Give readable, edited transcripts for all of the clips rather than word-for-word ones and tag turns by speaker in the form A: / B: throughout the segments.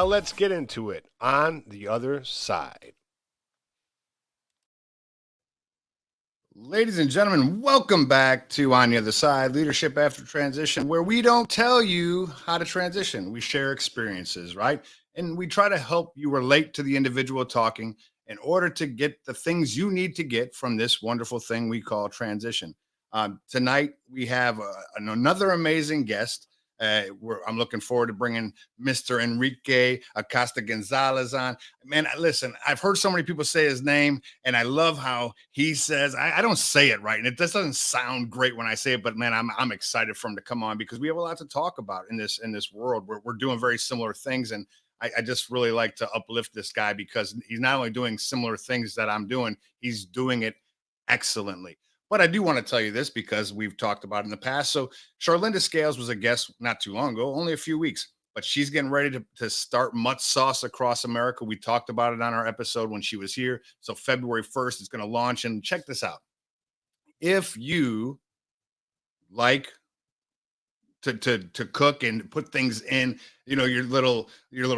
A: Now let's get into it on the other side.
B: Ladies and gentlemen, welcome back to On the Other Side, Leadership After Transition, where we don't tell you how to transition. We share experiences, right? And we try to help you relate to the individual talking in order to get the things you need to get from this wonderful thing we call transition. Tonight, we have another amazing guest. I'm looking forward to bringing Mr. Enrique Acosta Gonzalez on. Man, listen, I've heard so many people say his name, and I love how he says, I don't say it right, and it just doesn't sound great when I say it, but man, I'm excited for him to come on because we have a lot to talk about in this world. We're doing very similar things, and I just really like to uplift this guy because he's not only doing similar things that I'm doing, he's doing it excellently. But I do want to tell you this because we've talked about it in the past. So Charlinda Scales was a guest not too long ago, only a few weeks, but she's getting ready to start Mutt Sauce across America. We talked about it on our episode when she was here. So February 1st, it's going to launch. And check this out. If you like to cook and put things in, your little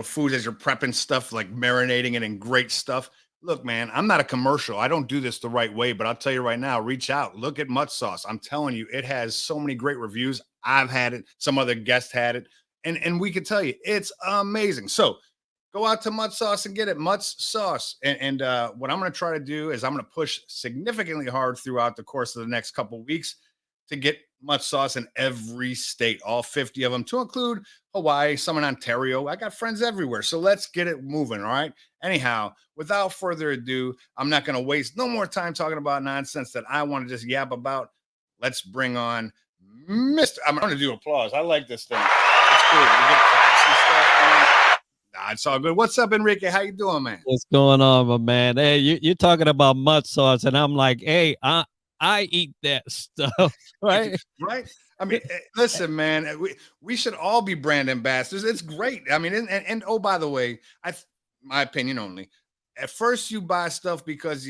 B: foods as you're prepping stuff, like marinating it in great stuff. Look, man, I'm not a commercial. I don't do this the right way, but I'll tell you right now, reach out, look at Mutt Sauce. I'm telling you, it has so many great reviews. I've had it. Some other guests had it. And we can tell you, it's amazing. So go out to Mutt Sauce and get it, Mutt Sauce. And what I'm going to try to do is I'm going to push significantly hard throughout the course of the next couple of weeks to get Mutt Sauce in every state, all 50 of them, to include Hawaii, some in Ontario. I got friends everywhere. So let's get it moving. All right. Anyhow, without further ado, I'm not going to waste no more time talking about nonsense that I want to just yap about. Let's bring on Mr. I'm going to do applause. I like this thing. It's cool. We get claps and stuff. Nah, it's all good. What's up, Enrique? How you doing, man?
C: What's going on, my man? Hey, you're talking about Mutt Sauce, and I'm like, hey, I eat that stuff, right?
B: Right. I mean, listen, man, we should all be brand ambassadors. It's great. I mean, and oh, by the way, my opinion only. At first, you buy stuff because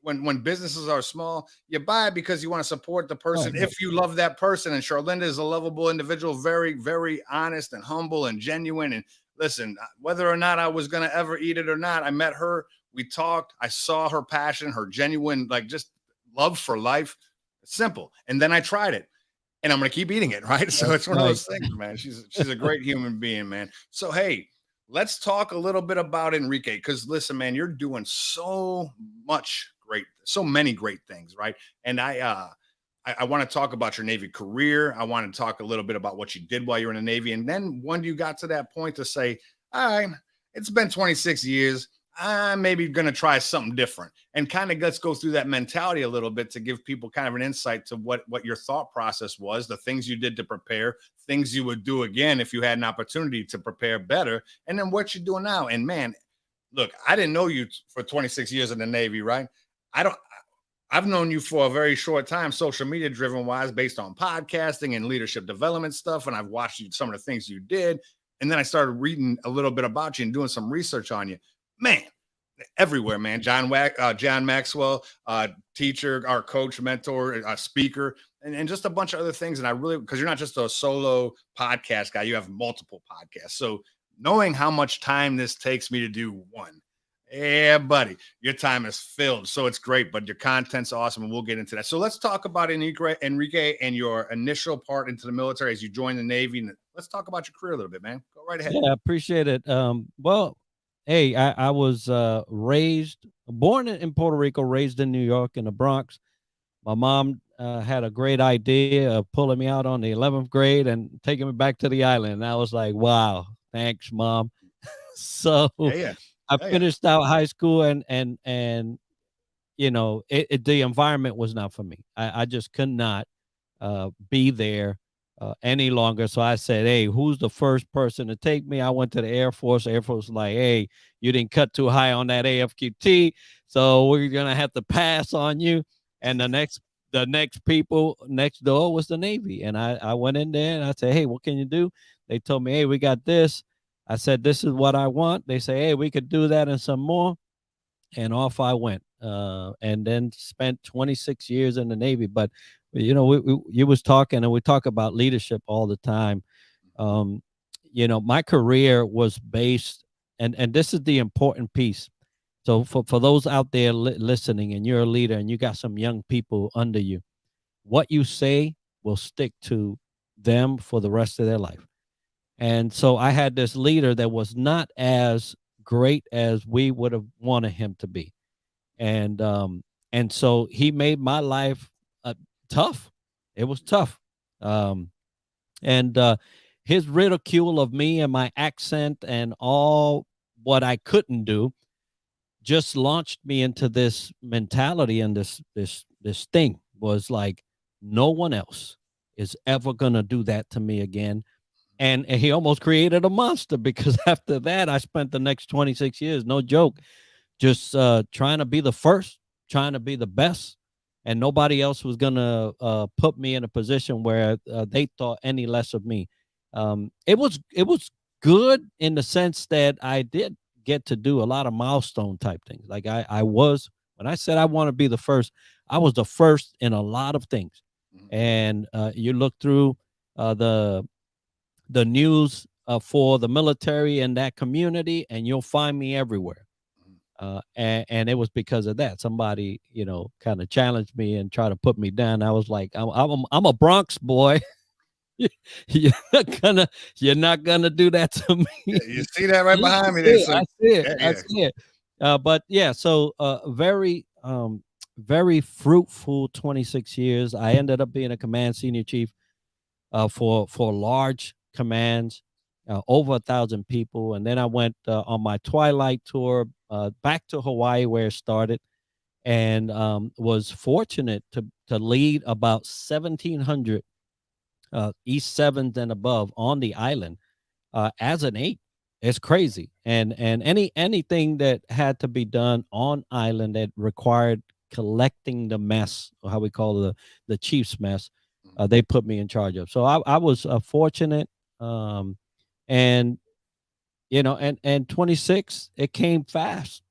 B: when businesses are small, you buy it because you want to support the person.
C: Right.
B: If you love that person, and Charlinda is a lovable individual, very, very honest and humble and genuine. And listen, whether or not I was going to ever eat it or not, I met her. We talked. I saw her passion, her genuine, just love for life. Simple. And then I tried it. And I'm going to keep eating it, right? So it's one of those things, man. She's a great human being, man. So, hey, let's talk a little bit about Enrique because, listen, man, you're doing so many great things, right? And I want to talk about your Navy career. I want to talk a little bit about what you did while you were in the Navy. And then when you got to that point to say, all right, it's been 26 years. I'm maybe going to try something different, and kind of let's go through that mentality a little bit to give people kind of an insight to what your thought process was, the things you did to prepare, things you would do again if you had an opportunity to prepare better, and then what you're doing now. And man, look, I didn't know you for 26 years in the Navy, right? I've known you for a very short time, social media driven wise, based on podcasting and leadership development stuff. And I've watched some of the things you did. And then I started reading a little bit about you and doing some research on you. Man, everywhere, man. John Maxwell, teacher, our coach, mentor, speaker, and just a bunch of other things. And I really, because you're not just a solo podcast guy, you have multiple podcasts. So knowing how much time this takes me to do one, yeah, buddy, your time is filled. So it's great, but your content's awesome. And we'll get into that. So let's talk about Enrique and your initial part into the military as you joined the Navy. And let's talk about your career a little bit, man. Go right ahead.
C: Yeah, I appreciate it. Well, hey, I was born in Puerto Rico, raised in New York in the Bronx. My mom had a great idea of pulling me out on the 11th grade and taking me back to the island. And I was like, wow, thanks, Mom. So I finished out high school and the environment was not for me. I just could not be there any longer. So I said, hey, who's the first person to take me? I went to the Air Force. Air Force was like, hey, you didn't cut too high on that AFQT, so we're going to have to pass on you. And the next people next door was the Navy. And I went in there and I said, hey, what can you do? They told me, hey, we got this. I said, this is what I want. They say, hey, we could do that and some more. And off I went, and then spent 26 years in the Navy. But you was talking, and we talk about leadership all the time. my career was based, and this is the important piece. So for those out there listening, and you're a leader and you got some young people under you, what you say will stick to them for the rest of their life. And so I had this leader that was not as great as we would have wanted him to be. And so he made my life tough. It was tough. And his ridicule of me and my accent and all what I couldn't do just launched me into this mentality, and this thing was like, no one else is ever gonna do that to me again. And he almost created a monster, because after that I spent the next 26 years, no joke, just trying to be the first, trying to be the best, and nobody else was gonna put me in a position where they thought any less of me. It was good in the sense that I did get to do a lot of milestone type things. Like I was, when I said I want to be the first, I was the first in a lot of things. And you look through the news for the military and that community, and you'll find me everywhere. And it was because of that. Somebody, kind of challenged me and tried to put me down. I was like, I'm a Bronx boy. you're you're not gonna do that to me.
B: Yeah, you see that right behind me
C: I
B: there.
C: see
B: So,
C: it. I see it.
B: yeah,
C: I see it. But yeah, so very fruitful 26 years. I ended up being a command senior chief for large commands, over 1,000 people. And then I went on my twilight tour back to Hawaii, where it started, and was fortunate to lead about 1,700 E7s and above on the island as an 8. It's crazy. And anything that had to be done on island that required collecting the mess, or how we call the chief's mess, they put me in charge of. So I was fortunate, and and 26, it came fast.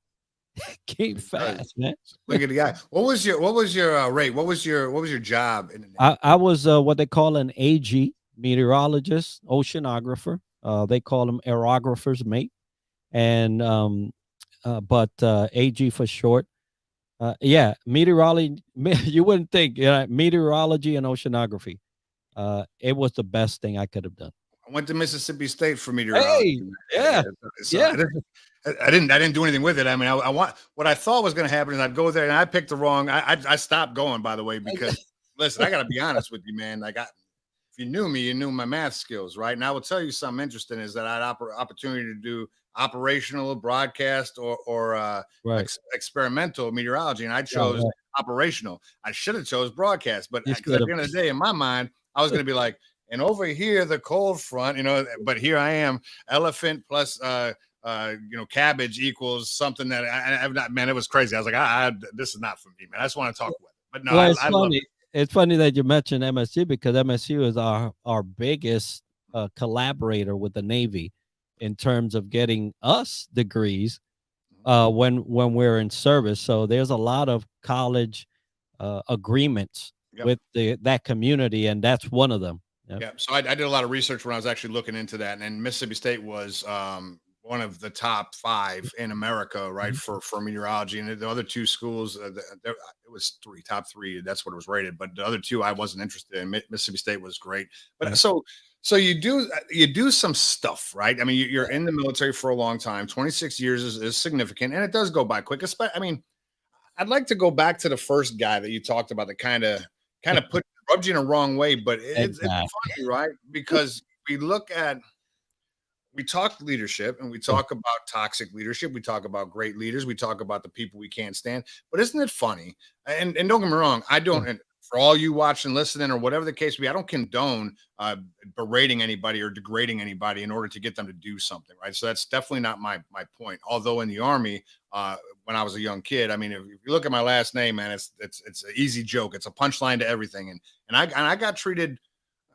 C: It came fast, man.
B: Look at the guy. What was your rate? What was your job in the Navy?
C: I was what they call an AG, meteorologist, oceanographer. They call them aerographers, mate. And but AG for short. Yeah, meteorology. You wouldn't think, meteorology and oceanography. It was the best thing I could have done.
B: I went to Mississippi State for meteorology.
C: Hey, yeah,
B: So
C: yeah.
B: I didn't do anything with it. I mean, I want, what I thought was going to happen is I'd go there, and I picked the wrong. I stopped going, by the way, because listen, I got to be honest with you, man. Like, if you knew me, you knew my math skills, right? And I will tell you something interesting is that I had opportunity to do operational broadcast or
C: Right.
B: experimental meteorology, and I chose operational. I should have chose broadcast, but at the end of the day, in my mind, I was going to be like, and over here, the cold front, but here I am, elephant plus cabbage equals something that I've not, man, it was crazy. I was like, this is not for me, man. I just want to talk with it. But no,
C: Well,
B: I love it.
C: It's funny that you mentioned MSU, because MSU is our biggest collaborator with the Navy in terms of getting us degrees when we're in service. So there's a lot of college agreements with that community, and that's one of them. Yep.
B: Yeah. So I did a lot of research when I was actually looking into that, and Mississippi State was one of the top 5 in America, right, for meteorology. And the other 2 schools, it was top 3. That's what it was rated. But the other 2, I wasn't interested in. Mississippi State was great. But so you do some stuff, right? I mean, you're in the military for a long time. 26 years is significant, and it does go by quick. I mean, I'd like to go back to the first guy that you talked about that kind of rubbed you in a wrong way, but it's funny, right? Because we talk leadership, and we talk about toxic leadership. We talk about great leaders. We talk about the people we can't stand. But isn't it funny? And don't get me wrong, I don't. And for all you watching, listening, or whatever the case be, I don't condone berating anybody or degrading anybody in order to get them to do something, right? So that's definitely not my point. Although in the Army, when I was a young kid, I mean, if you look at my last name, man, it's an easy joke. It's a punchline to everything, and I got treated,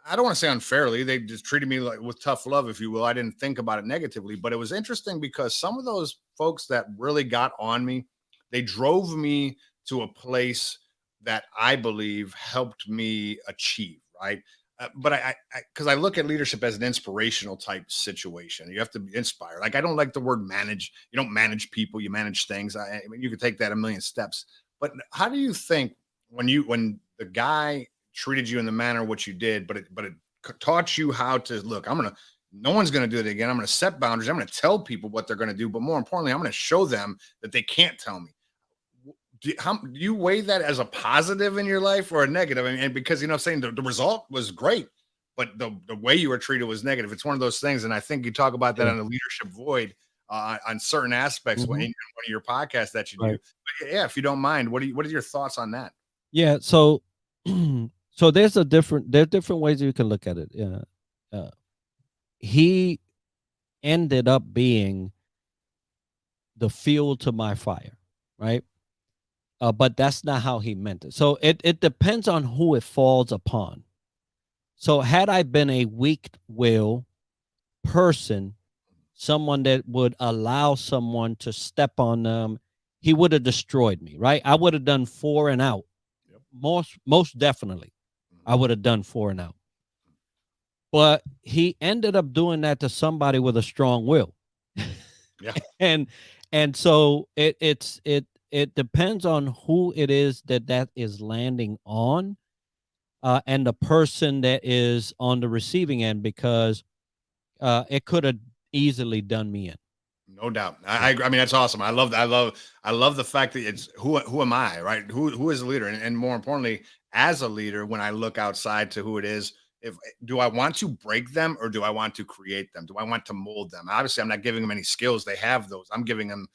B: I don't want to say unfairly. They just treated me like with tough love, if you will. I didn't think about it negatively, but it was interesting because some of those folks that really got on me, they drove me to a place that I believe helped me achieve, right? but because I look at leadership as an inspirational type situation. You have to be inspired. Like I don't like the word manage. You don't manage people. You manage things. I mean, you could take that a million steps. But how do you think when the guy treated you in the manner what you did, but it taught you how to look? No one's gonna do it again. I'm gonna set boundaries. I'm gonna tell people what they're gonna do, but more importantly, I'm gonna show them that they can't tell me. Do you weigh that as a positive in your life or a negative? And because saying the result was great, but the way you were treated was negative. It's one of those things, and I think you talk about that
C: Yeah.
B: on the leadership void on certain aspects in one of your podcasts that you do.
C: Right.
B: But yeah, if you don't mind, what are your thoughts on that?
C: Yeah. So, so there's different ways you can look at it. Yeah. He ended up being the fuel to my fire, right? But that's not how he meant it. So it depends on who it falls upon. So had I been a weak will person, someone that would allow someone to step on them, he would have destroyed me, right? I would have done 4 and out.
B: Yep.
C: Most definitely. I would have done 4 and out. But he ended up doing that to somebody with a strong will.
B: Yeah.
C: and so it depends on who it is that is landing on, and the person that is on the receiving end, because it could have easily done me in.
B: No doubt. I mean, that's awesome. I love the fact that it's who am I, right? Who is a leader? And more importantly, as a leader, when I look outside to who it is, if do I want to break them or do I want to create them? Do I want to mold them? Obviously, I'm not giving them any skills. They have those. I'm giving them,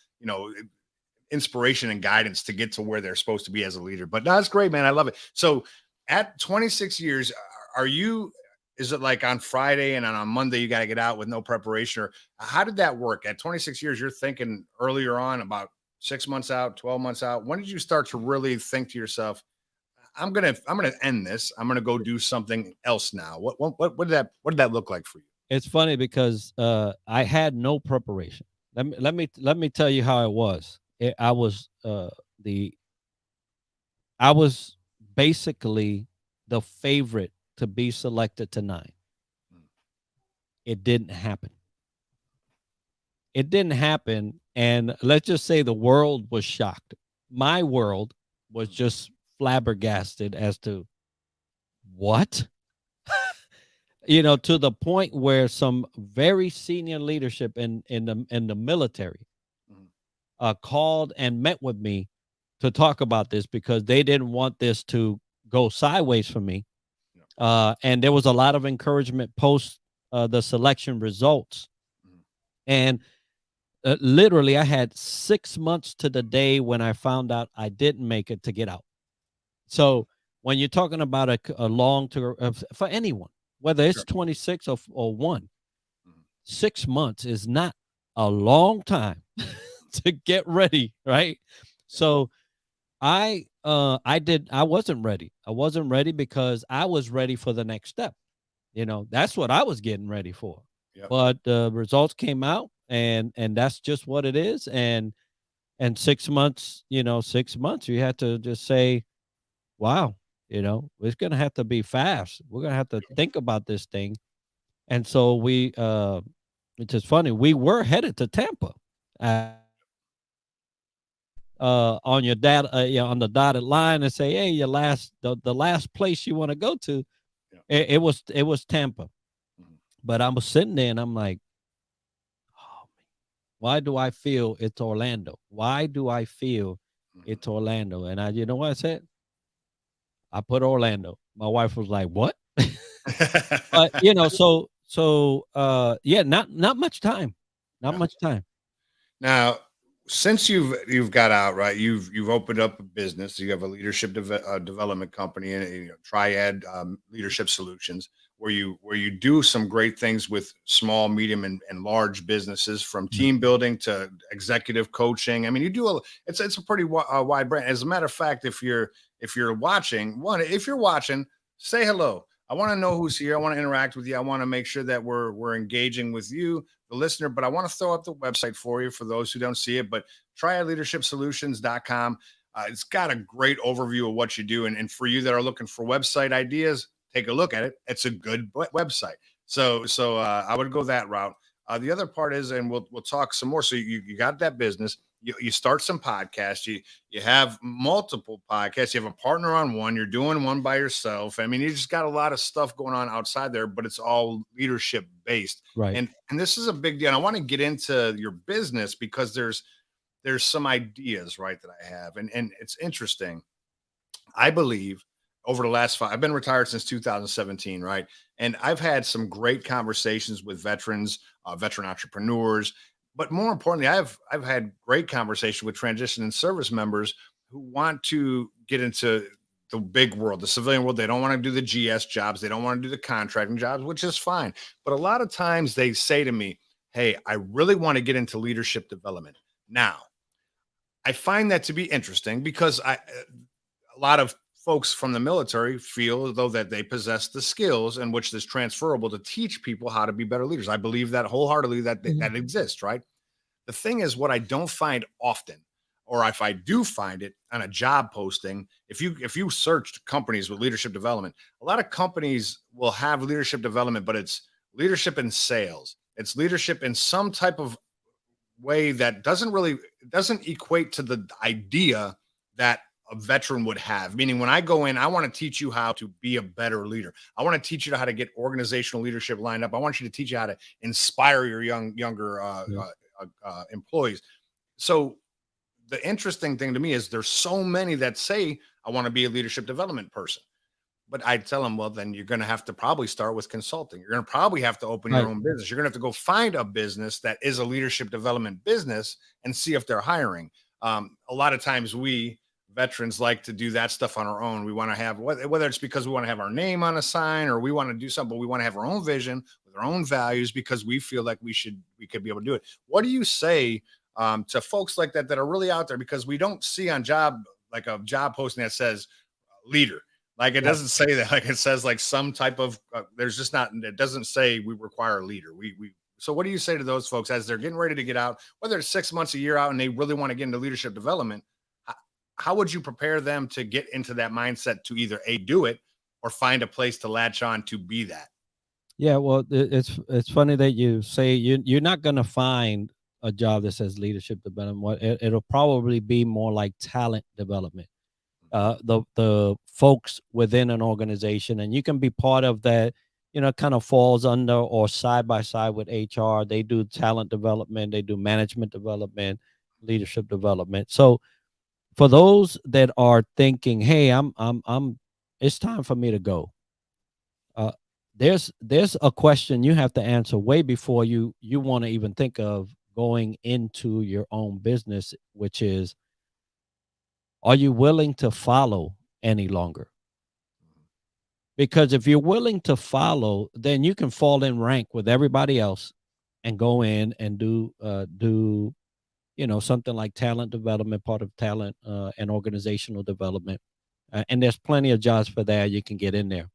B: inspiration and guidance to get to where they're supposed to be as a leader. But no, that's great, man. I love it. So at 26 years, is it like on Friday and on Monday you got to get out with no preparation, or how did that work? At 26 years, you're thinking earlier on about 6 months out, 12 months out. When did you start to really think to yourself, I'm going to end this. I'm going to go do something else now. What did that look like for you?
C: It's funny because I had no preparation. Let me tell you how it was. I was basically the favorite to be selected to 9. It didn't happen. It didn't happen, and let's just say the world was shocked. My world was just flabbergasted as to what? To the point where some very senior leadership in the military called and met with me to talk about this because they didn't want this to go sideways for me. And there was a lot of encouragement post the selection results. And literally, I had 6 months to the day when I found out I didn't make it to get out. So when you're talking about a long term for anyone, whether it's 26 or 1, 6 months is not a long time to get ready, right? So I wasn't ready. I wasn't ready because I was ready for the next step. That's what I was getting ready for.
B: Yep.
C: But the results came out, and that's just what it is. And 6 months, 6 months, you had to just say, wow, it's going to have to be fast. We're going to have to think about this thing. And so which is funny, we were headed to Tampa on your on the dotted line and say, hey, the last place you want to go to, it was Tampa. But I was sitting there and I'm like, oh, man, why do I feel it's Orlando? Why do I feel it's Orlando? And you know what I said? I put Orlando. My wife was like, what? But yeah, not much time. Not much time.
B: Now, since you've got out, right, you've opened up a business. You have a leadership development company and Triad Leadership Solutions, where you do some great things with small, medium, and large businesses, from team building to executive coaching. I mean, you do it's a pretty wide brand. As a matter of fact, if you're watching, say hello. I want to know who's here. I want to interact with you. I want to make sure that we're engaging with you, the listener. But I want to throw up the website for you for those who don't see it. But triadleadershipsolutions.com. It's got a great overview of what you do. And for you that are looking for website ideas, take a look at it. It's a good website. So I would go that route. The other part is, and we'll talk some more. So you got that business. You start some podcasts. You have multiple podcasts. You have a partner on one. You're doing one by yourself. I mean, you just got a lot of stuff going on outside there, but it's all leadership based.
C: Right.
B: And this is a big deal. And I want to get into your business because there's some ideas, right, that I have, and it's interesting. I believe over the last I've been retired since 2017, right? And I've had some great conversations with veterans, veteran entrepreneurs, but more importantly, I've had great conversation with transition and service members who want to get into the big world, the civilian world. They don't want to do the GS jobs. They don't want to do the contracting jobs, which is fine. But a lot of times they say to me, hey, I really want to get into leadership development. Now, I find that to be interesting because a lot of folks from the military feel though that they possess the skills in which is transferable to teach people how to be better leaders. I believe that wholeheartedly that that exists, right? The thing is, what I don't find often, or if I do find it on a job posting, if you searched companies with leadership development, a lot of companies will have leadership development, but it's leadership in sales. It's leadership in some type of way that doesn't equate to the idea that a veteran would have. Meaning, when I go in, I want to teach you how to be a better leader. I want to teach you how to get organizational leadership lined up. I want you to teach you how to inspire your younger employees. So the interesting thing to me is there's so many that say, I want to be a leadership development person. But I tell them, well, then you're going to have to probably start with consulting. You're going to probably have to open your own business. You're going to have to go find a business that is a leadership development business and see if they're hiring. A lot of times we veterans like to do that stuff on our own. We want to have, whether it's because we want to have our name on a sign or we want to do something, but we want to have our own vision with our own values because we feel like we could be able to do it. What do you say to folks like that are really out there? Because we don't see on like a job posting that says leader. Like it doesn't say that, like it says like some type of, there's just not, it doesn't say we require a leader. So what do you say to those folks as they're getting ready to get out, whether it's 6 months, a year out, and they really want to get into leadership development? How would you prepare them to get into that mindset to either do it or find a place to latch on to be that?
C: Yeah, well, it's funny that you say you're not going to find a job that says leadership development. It'll probably be more like talent development. The folks within an organization, and you can be part of that, kind of falls under or side by side with HR. They do talent development, they do management development, leadership development. So for those that are thinking, hey, it's time for me to go. There's a question you have to answer way before you want to even think of going into your own business, which is, are you willing to follow any longer? Because if you're willing to follow, then you can fall in rank with everybody else and go in and do something like talent development, part of talent and organizational development. And there's plenty of jobs for that. You can get in there.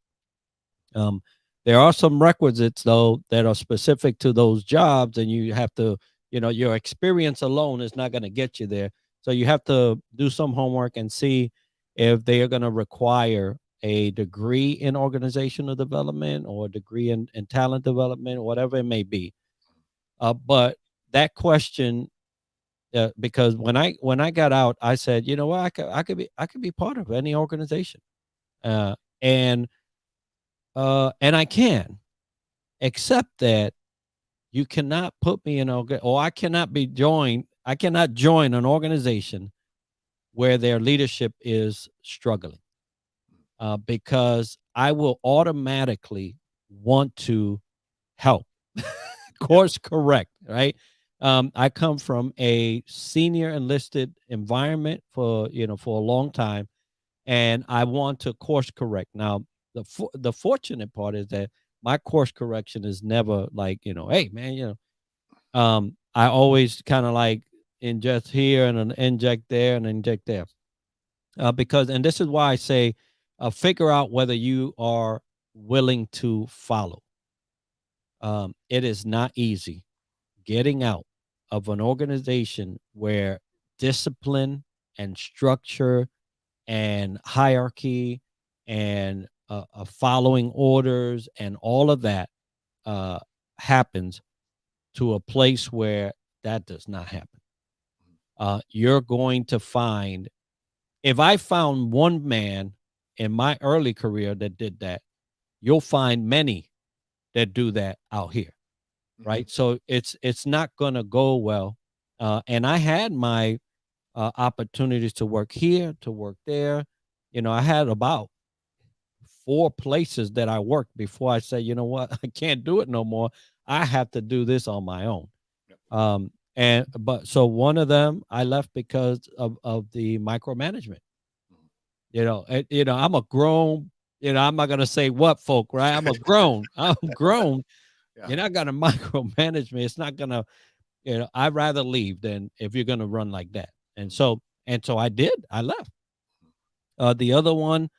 C: There are some requisites, though, that are specific to those jobs, and you have to, your experience alone is not going to get you there. So you have to do some homework and see if they are going to require a degree in organizational development or a degree in talent development, or whatever it may be. But that question, because when I got out, I said, you know what, I could be part of any organization, and I can, except that you cannot put me in I cannot join an organization where their leadership is struggling, because I will automatically want to help course correct, right? I come from a senior enlisted environment for a long time, and I want to course correct. Now, the fortunate part is that my course correction is never like, hey man, I always kind of like inject here and then inject there and inject there, because, and this is why I say, figure out whether you are willing to follow. It is not easy getting out of an organization where discipline and structure and hierarchy and following orders and all of that happens to a place where that does not happen. You're going to find, if I found one man in my early career that did that, you'll find many that do that out here, right? So it's not going to go well. And I had my opportunities to work here, to work there. I had about 4 places that I worked before I said, you know what, I can't do it no more. I have to do this on my own. But so one of them I left because of the micromanagement. I'm a grown, I'm not gonna say what folk, right? I'm grown.
B: Yeah.
C: You're not gonna micromanage me. It's not gonna, I'd rather leave than if you're gonna run like that. And so I did. I left. The other one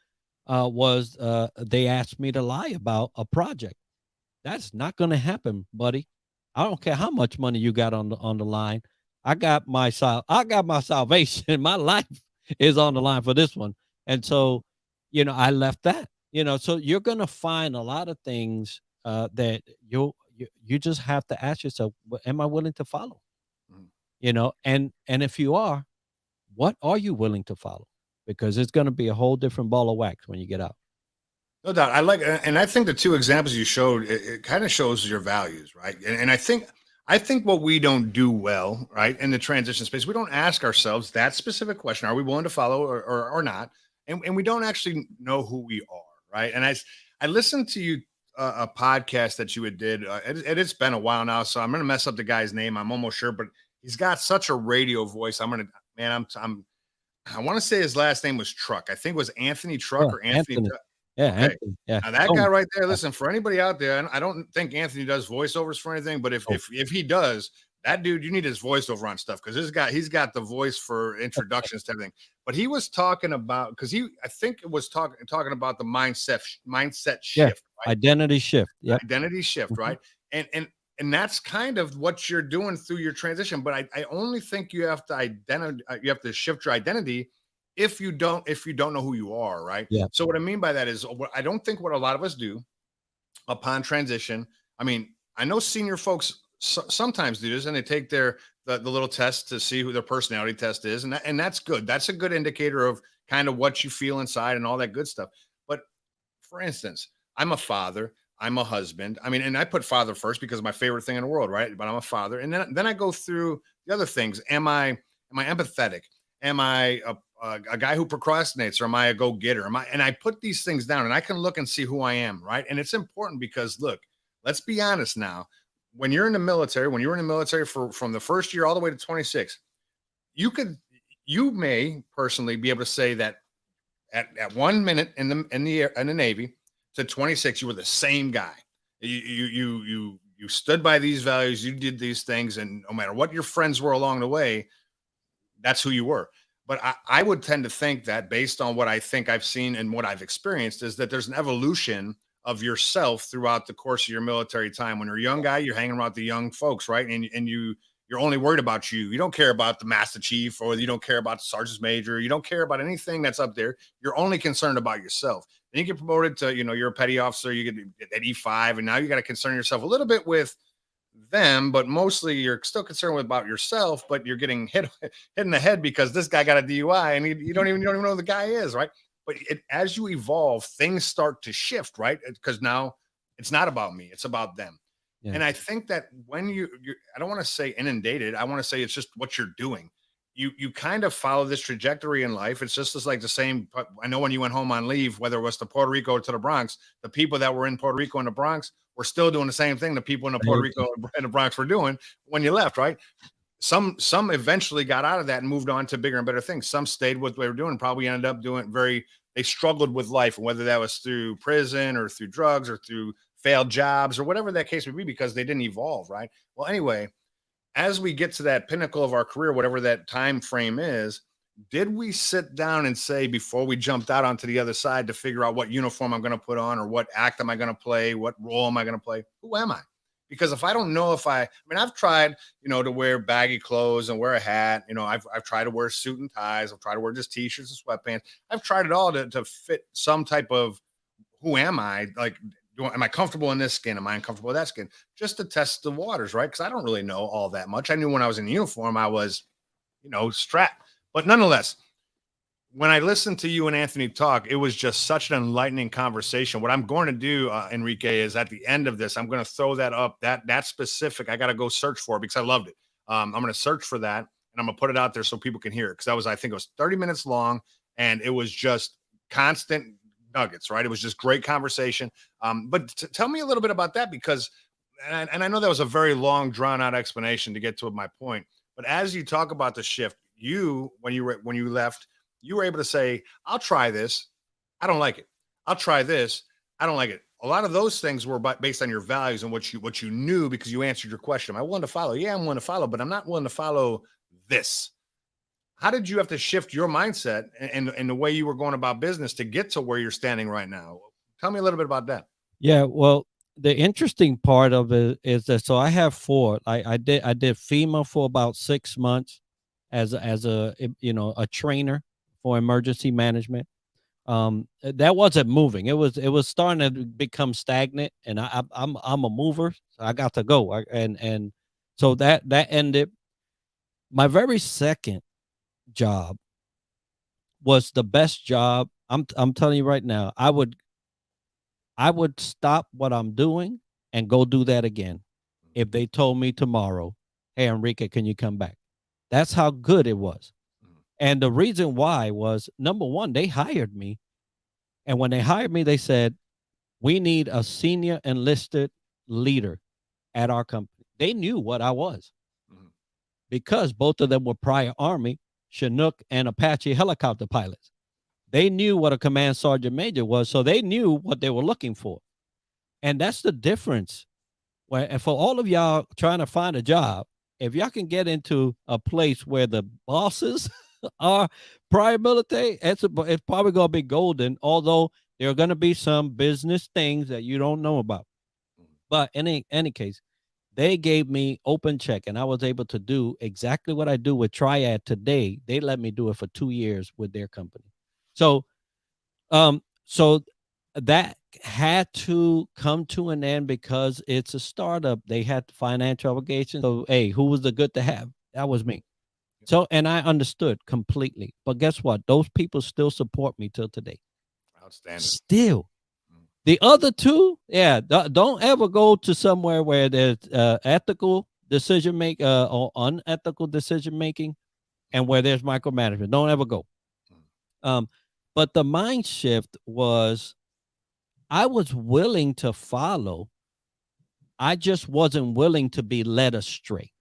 C: was they asked me to lie about a project. That's not gonna happen, buddy. I don't care how much money you got on the line. I got my salvation. My life is on the line for this one. And so, I left that. So you're gonna find a lot of things that you just have to ask yourself, am I willing to follow? And if you are, what are you willing to follow? Because it's gonna be a whole different ball of wax when you get out.
B: No doubt. And I think the 2 examples you showed, it kind of shows your values, right? And I think what we don't do well, right, in the transition space, we don't ask ourselves that specific question: are we willing to follow or not? And we don't actually know who we are, right? And I listened to you a podcast that you had did. It's been a while now, so I'm gonna mess up the guy's name. I'm almost sure, but he's got such a radio voice. I want to say his last name was Truck. I think it was Anthony Truck or Anthony.
C: Yeah.
B: Okay.
C: Anthony, yeah.
B: Now that guy right there, listen, for anybody out there, I don't think Anthony does voiceovers for anything, but if he does, that dude, you need his voiceover on stuff, because he's got the voice for introductions to everything. But he was talking about, because I think it was talking about the mindset shift, right?
C: Identity shift. Yeah.
B: Identity shift, right? And that's kind of what you're doing through your transition. But I only think you have to shift your identity if you don't know who you are, right?
C: Yeah.
B: So what I mean by that is, I don't think what a lot of us do upon transition. I mean, I know senior folks sometimes do this, and they take the little test to see who their personality test is, and that's good. That's a good indicator of kind of what you feel inside and all that good stuff. But for instance, I'm a father. I'm a husband. I mean, and I put father first because it's my favorite thing in the world, right? But I'm a father, and then I go through the other things. Am I empathetic? Am I a guy who procrastinates, or am I a go-getter? And I put these things down, and I can look and see who I am, right? And it's important because, look, let's be honest now. When you were in the military from the first year all the way to 26, you may personally be able to say that at 1 minute in the Navy to 26, you were the same guy. You stood by these values, you did these things, and no matter what your friends were along the way, that's who you were. But I would tend to think that, based on what I think I've seen and what I've experienced, is that there's an evolution of yourself throughout the course of your military time. When you're a young guy, you're hanging around the young folks, right? And you're only worried about you. You don't care about the master chief, or you don't care about the sergeant major. You don't care about anything that's up there. You're only concerned about yourself. Then you get promoted to, you're a petty officer. You get at E5, and now you got to concern yourself a little bit with them, but mostly you're still concerned about yourself. But you're getting hit in the head because this guy got a DUI, and you don't even know who the guy is, right? But as you evolve, things start to shift, right? Because now it's not about me; it's about them. Yeah. And I think that when I don't want to say inundated, I want to say it's just what you're doing. You kind of follow this trajectory in life. It's just like the same. I know when you went home on leave, whether it was to Puerto Rico or to the Bronx, the people that were in Puerto Rico and the Bronx were still doing the same thing the people in the Puerto Rico and the Bronx were doing when you left, right? Some eventually got out of that and moved on to bigger and better things. Some stayed with what they were doing, probably ended up doing they struggled with life, and whether that was through prison or through drugs or through failed jobs or whatever that case may be, because they didn't evolve, right? Well, anyway, as we get to that pinnacle of our career, whatever that time frame is, did we sit down and say, before we jumped out onto the other side, to figure out what uniform I'm going to put on, or what act am I going to play, what role am I going to play, who am I? Because if I don't know I've tried, to wear baggy clothes and wear a hat. I've tried to wear suit and ties. I've tried to wear just t-shirts and sweatpants. I've tried it all to fit some type of who am I? Like, am I comfortable in this skin? Am I uncomfortable with that skin? Just to test the waters, right? Because I don't really know all that much. I knew when I was in uniform, I was, strapped. But nonetheless, when I listened to you and Anthony talk, it was just such an enlightening conversation. What I'm going to do, Enrique, is at the end of this, I'm going to throw that up. That specific, I got to go search for it because I loved it. I'm going to search for that and I'm going to put it out there so people can hear it. Because that was, I think it was 30 minutes long and it was just constant nuggets, right? It was just great conversation. But tell me a little bit about that because, and I know that was a very long, drawn out explanation to get to my point. But as you talk about the shift, when you left, you were able to say, I'll try this. I don't like it. I'll try this. I don't like it. A lot of those things were based on your values and what you knew because you answered your question. Am I willing to follow? Yeah, I'm willing to follow, but I'm not willing to follow this. How did you have to shift your mindset and the way you were going about business to get to where you're standing right now? Tell me a little bit about that.
C: Yeah, well, the interesting part of it is that so I have four. I did FEMA for about 6 months as a trainer for emergency management. That wasn't moving. It was starting to become stagnant, and I'm a mover. So I got to go, and so that ended. My very second job was the best job. I'm telling you right now. I would stop what I'm doing and go do that again if they told me tomorrow, "Hey, Enrique, can you come back?" That's how good it was. And the reason why was, number one, they hired me. And when they hired me, they said, we need a senior enlisted leader at our company. They knew what I was because both of them were prior Army, Chinook, and Apache helicopter pilots. They knew what a command sergeant major was, so they knew what they were looking for. And that's the difference. And for all of y'all trying to find a job, if y'all can get into a place where the bosses are prior military, it's probably going to be golden, although there are going to be some business things that you don't know about. But in any case, they gave me open check and I was able to do exactly what I do with Triad today. They let me do it for 2 years with their company. So that had to come to an end because it's a startup. They had financial obligations. So, hey, who was the good to have? That was me. So, and I understood completely. But guess what? Those people still support me till today.
B: Outstanding.
C: Still. The other two, yeah, don't ever go to somewhere where there's ethical decision making or unethical decision making and where there's micromanagement. Don't ever go. But the mind shift was I was willing to follow. I just wasn't willing to be led astray.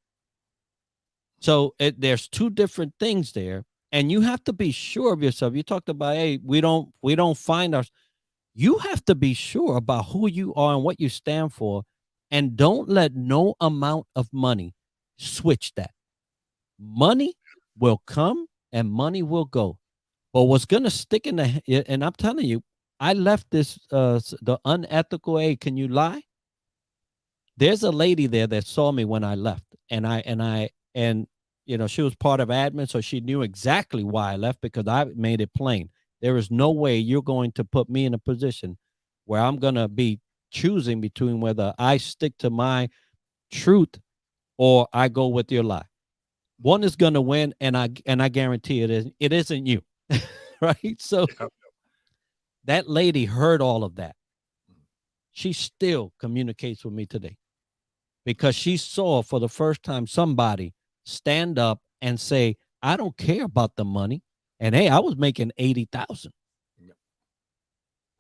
C: So there's two different things there. And you have to be sure of yourself. You talked about, hey, we don't find our. You have to be sure about who you are and what you stand for. And don't let no amount of money switch that. Money will come and money will go. But what's going to stick in the, and I'm telling you, I left this, the unethical, hey, can you lie? There's a lady there that saw me when I left. And she was part of admin. So she knew exactly why I left because I made it plain. There is no way you're going to put me in a position where I'm going to be choosing between whether I stick to my truth or I go with your lie. One is going to win, and I guarantee it isn't you, right? So that lady heard all of that. She still communicates with me today because she saw for the first time somebody stand up and say, I don't care about the money. And hey, I was making 80,000.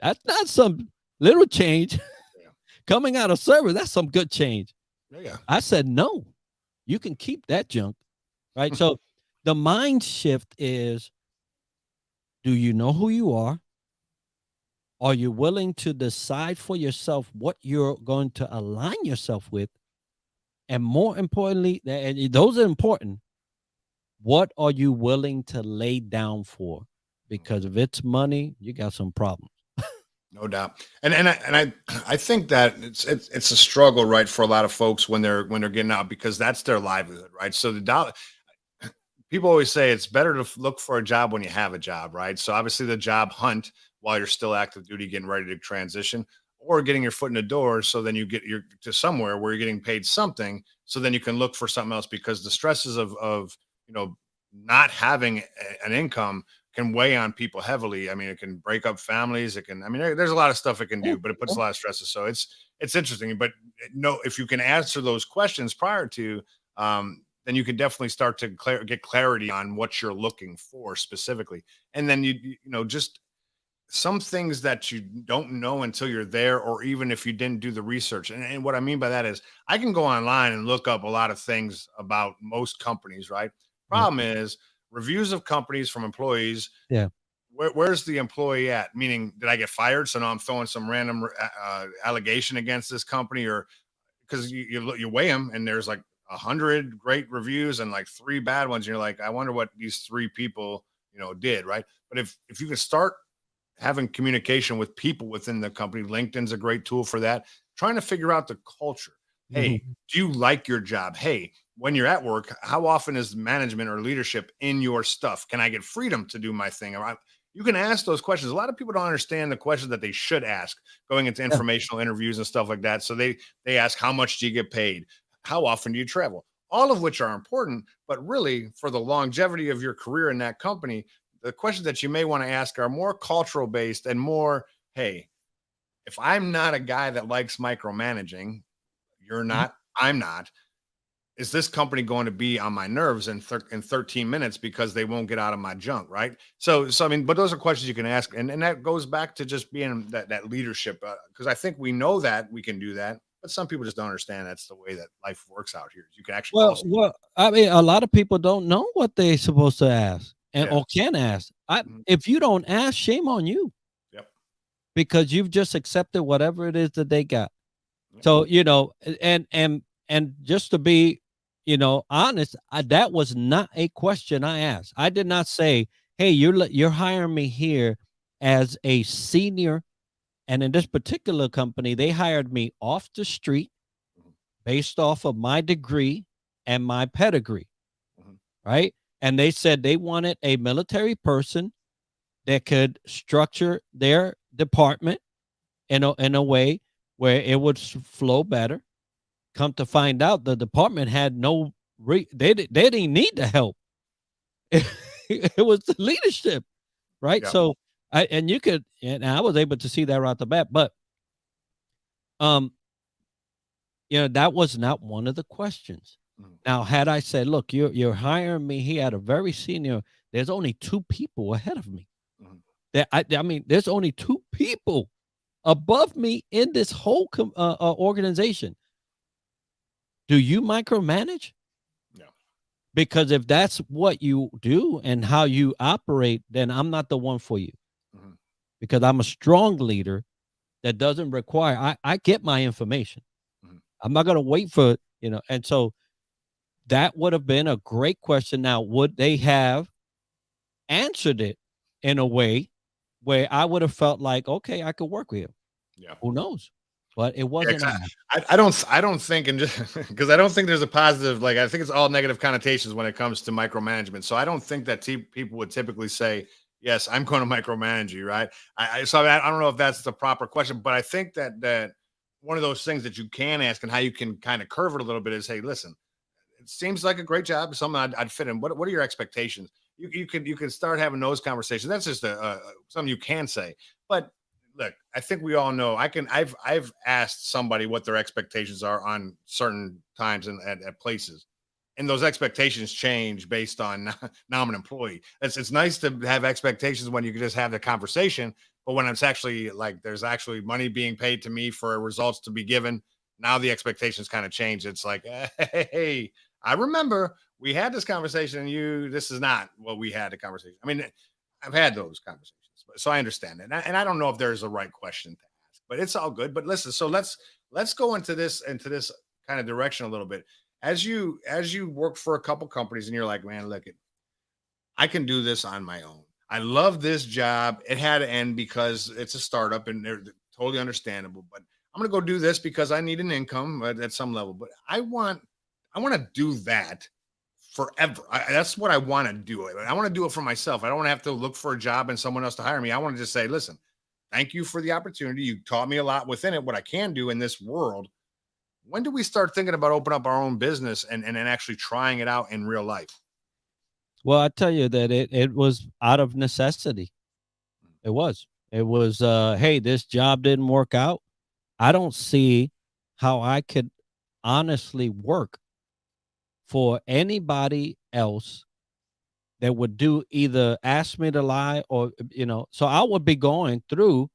C: That's not some little change coming out of service. That's some good change.
B: Yeah.
C: I said, no, you can keep that junk. Right. So the mind shift is, do you know who you are? Are you willing to decide for yourself what you're going to align yourself with? And more importantly, and those are important. What are you willing to lay down for? Because if it's money, you got some problems.
B: No doubt. And I think that it's a struggle, right, for a lot of folks when they're getting out because that's their livelihood, right? So the dollar, people always say it's better to look for a job when you have a job, right? So obviously the job hunt while you're still active duty, getting ready to transition, or getting your foot in the door. So then you get your to somewhere where you're getting paid something. So then you can look for something else, because the stresses of, not having an income can weigh on people heavily. I mean, it can break up families. It can, I mean, there's a lot of stuff it can
C: Yeah,
B: do, but it puts a lot of stresses. So it's interesting. But no, if you can answer those questions prior to, then you can definitely start to get clarity on what you're looking for specifically. And then just some things that you don't know until you're there, or even if you didn't do the research. And what I mean by that is I can go online and look up a lot of things about most companies, right?
C: yeah,
B: Problem is reviews of companies from employees.
C: yeah.
B: Where's the employee at? Meaning, did I get fired? So now I'm throwing some random allegation against this company, or because you weigh them and there's like 100 great reviews and like 3 bad ones. And you're like, I wonder what these 3 people, did, right? But if you can start having communication with people within the company, LinkedIn's a great tool for that. Trying to figure out the culture. Hey,
C: Mhm.
B: do you like your job? Hey, when you're at work, how often is management or leadership in your stuff? Can I get freedom to do my thing? You can ask those questions. A lot of people don't understand the questions that they should ask going into
C: Yeah.
B: informational interviews and stuff like that. So they ask, how much do you get paid? How often do you travel? All of which are important, but really for the longevity of your career in that company, the questions that you may want to ask are more cultural based and more, hey, if I'm not a guy that likes micromanaging, you're
C: Mhm.
B: not, I'm not, is this company going to be on my nerves in 13 minutes because they won't get out of my junk, right? So I mean, but those are questions you can ask, and that goes back to just being that leadership, because I think we know that we can do that, but some people just don't understand that's the way that life works out here. You can actually call someone.
C: Well, I mean, a lot of people don't know what they're supposed to ask and
B: Yeah.
C: or can ask.
B: Mhm.
C: If you don't ask, shame on you
B: Yep.
C: because you've just accepted whatever it is that they got.
B: Yep.
C: So, and just to be, honest, that was not a question I asked. I did not say, "Hey, you're hiring me here as a senior," and in this particular company, they hired me off the street
B: Mhm.
C: based off of my degree and my pedigree,
B: Mhm.
C: right? And they said they wanted a military person that could structure their department in a way where it would flow better. Come to find out, the department had no they didn't need the help. It was the leadership, right?
B: Yep.
C: So and I was able to see that right off the bat, but um, that was not one of the questions.
B: Mhm.
C: Now, had I said, "Look, you're hiring me here at a very senior," there's only 2 people ahead of me.
B: Mhm.
C: I mean, there's only 2 people above me in this whole organization. Do you micromanage?
B: No.
C: Because if that's what you do and how you operate, then I'm not the one for you
B: Mhm.
C: because I'm a strong leader that doesn't require I get my information.
B: Mhm.
C: I'm not going to wait for, and so that would have been a great question. Now, would they have answered it in a way where I would have felt like, okay, I could work with him?
B: Yeah.
C: Who knows? But it
B: Yeah,
C: wasn't
B: 'cause
C: asked.
B: I don't think, and just because I don't think there's a positive, like I think it's all negative connotations when it comes to micromanagement. So I don't think that people would typically say, "Yes, I'm going to micromanage you," right? I don't know if that's the proper question, but I think that one of those things that you can ask and how you can kind of curve it a little bit is, "Hey, listen, it seems like a great job. It's something I'd fit in. What are your expectations?" You can start having those conversations. That's just something you can say. But look, I think we all know. I've asked somebody what their expectations are on certain times and at places, and those expectations change based on now I'm an employee. It's nice to have expectations when you can just have the conversation, but when it's actually like there's actually money being paid to me for results to be given, now the expectations kind of change. It's like, hey, I remember we had this conversation, and this is not what we had a conversation. I mean, I've had those conversations, so I understand it, and I don't know if there's a right question to ask, but it's all good. But listen, so let's go into this kind of direction a little bit as you work for a couple companies and you're like, man, look, I can do this on my own. I love this job. It had to end because it's a startup and they're totally understandable, but I'm going to go do this because I need an income at some level, but I want to do that forever. That's what I want to do. I want to do it for myself. I don't want to have to look for a job and someone else to hire me. I want to just say, listen, Thank you for the opportunity. You taught me a lot within it, what I can do in this world. When do we start thinking about opening up our own business and actually trying it out in real life?
C: Well, I tell you that it was out of necessity. It was. It was, hey, this job didn't work out. I don't see how I could honestly work for anybody else that would do either ask me to lie or, so I would be going through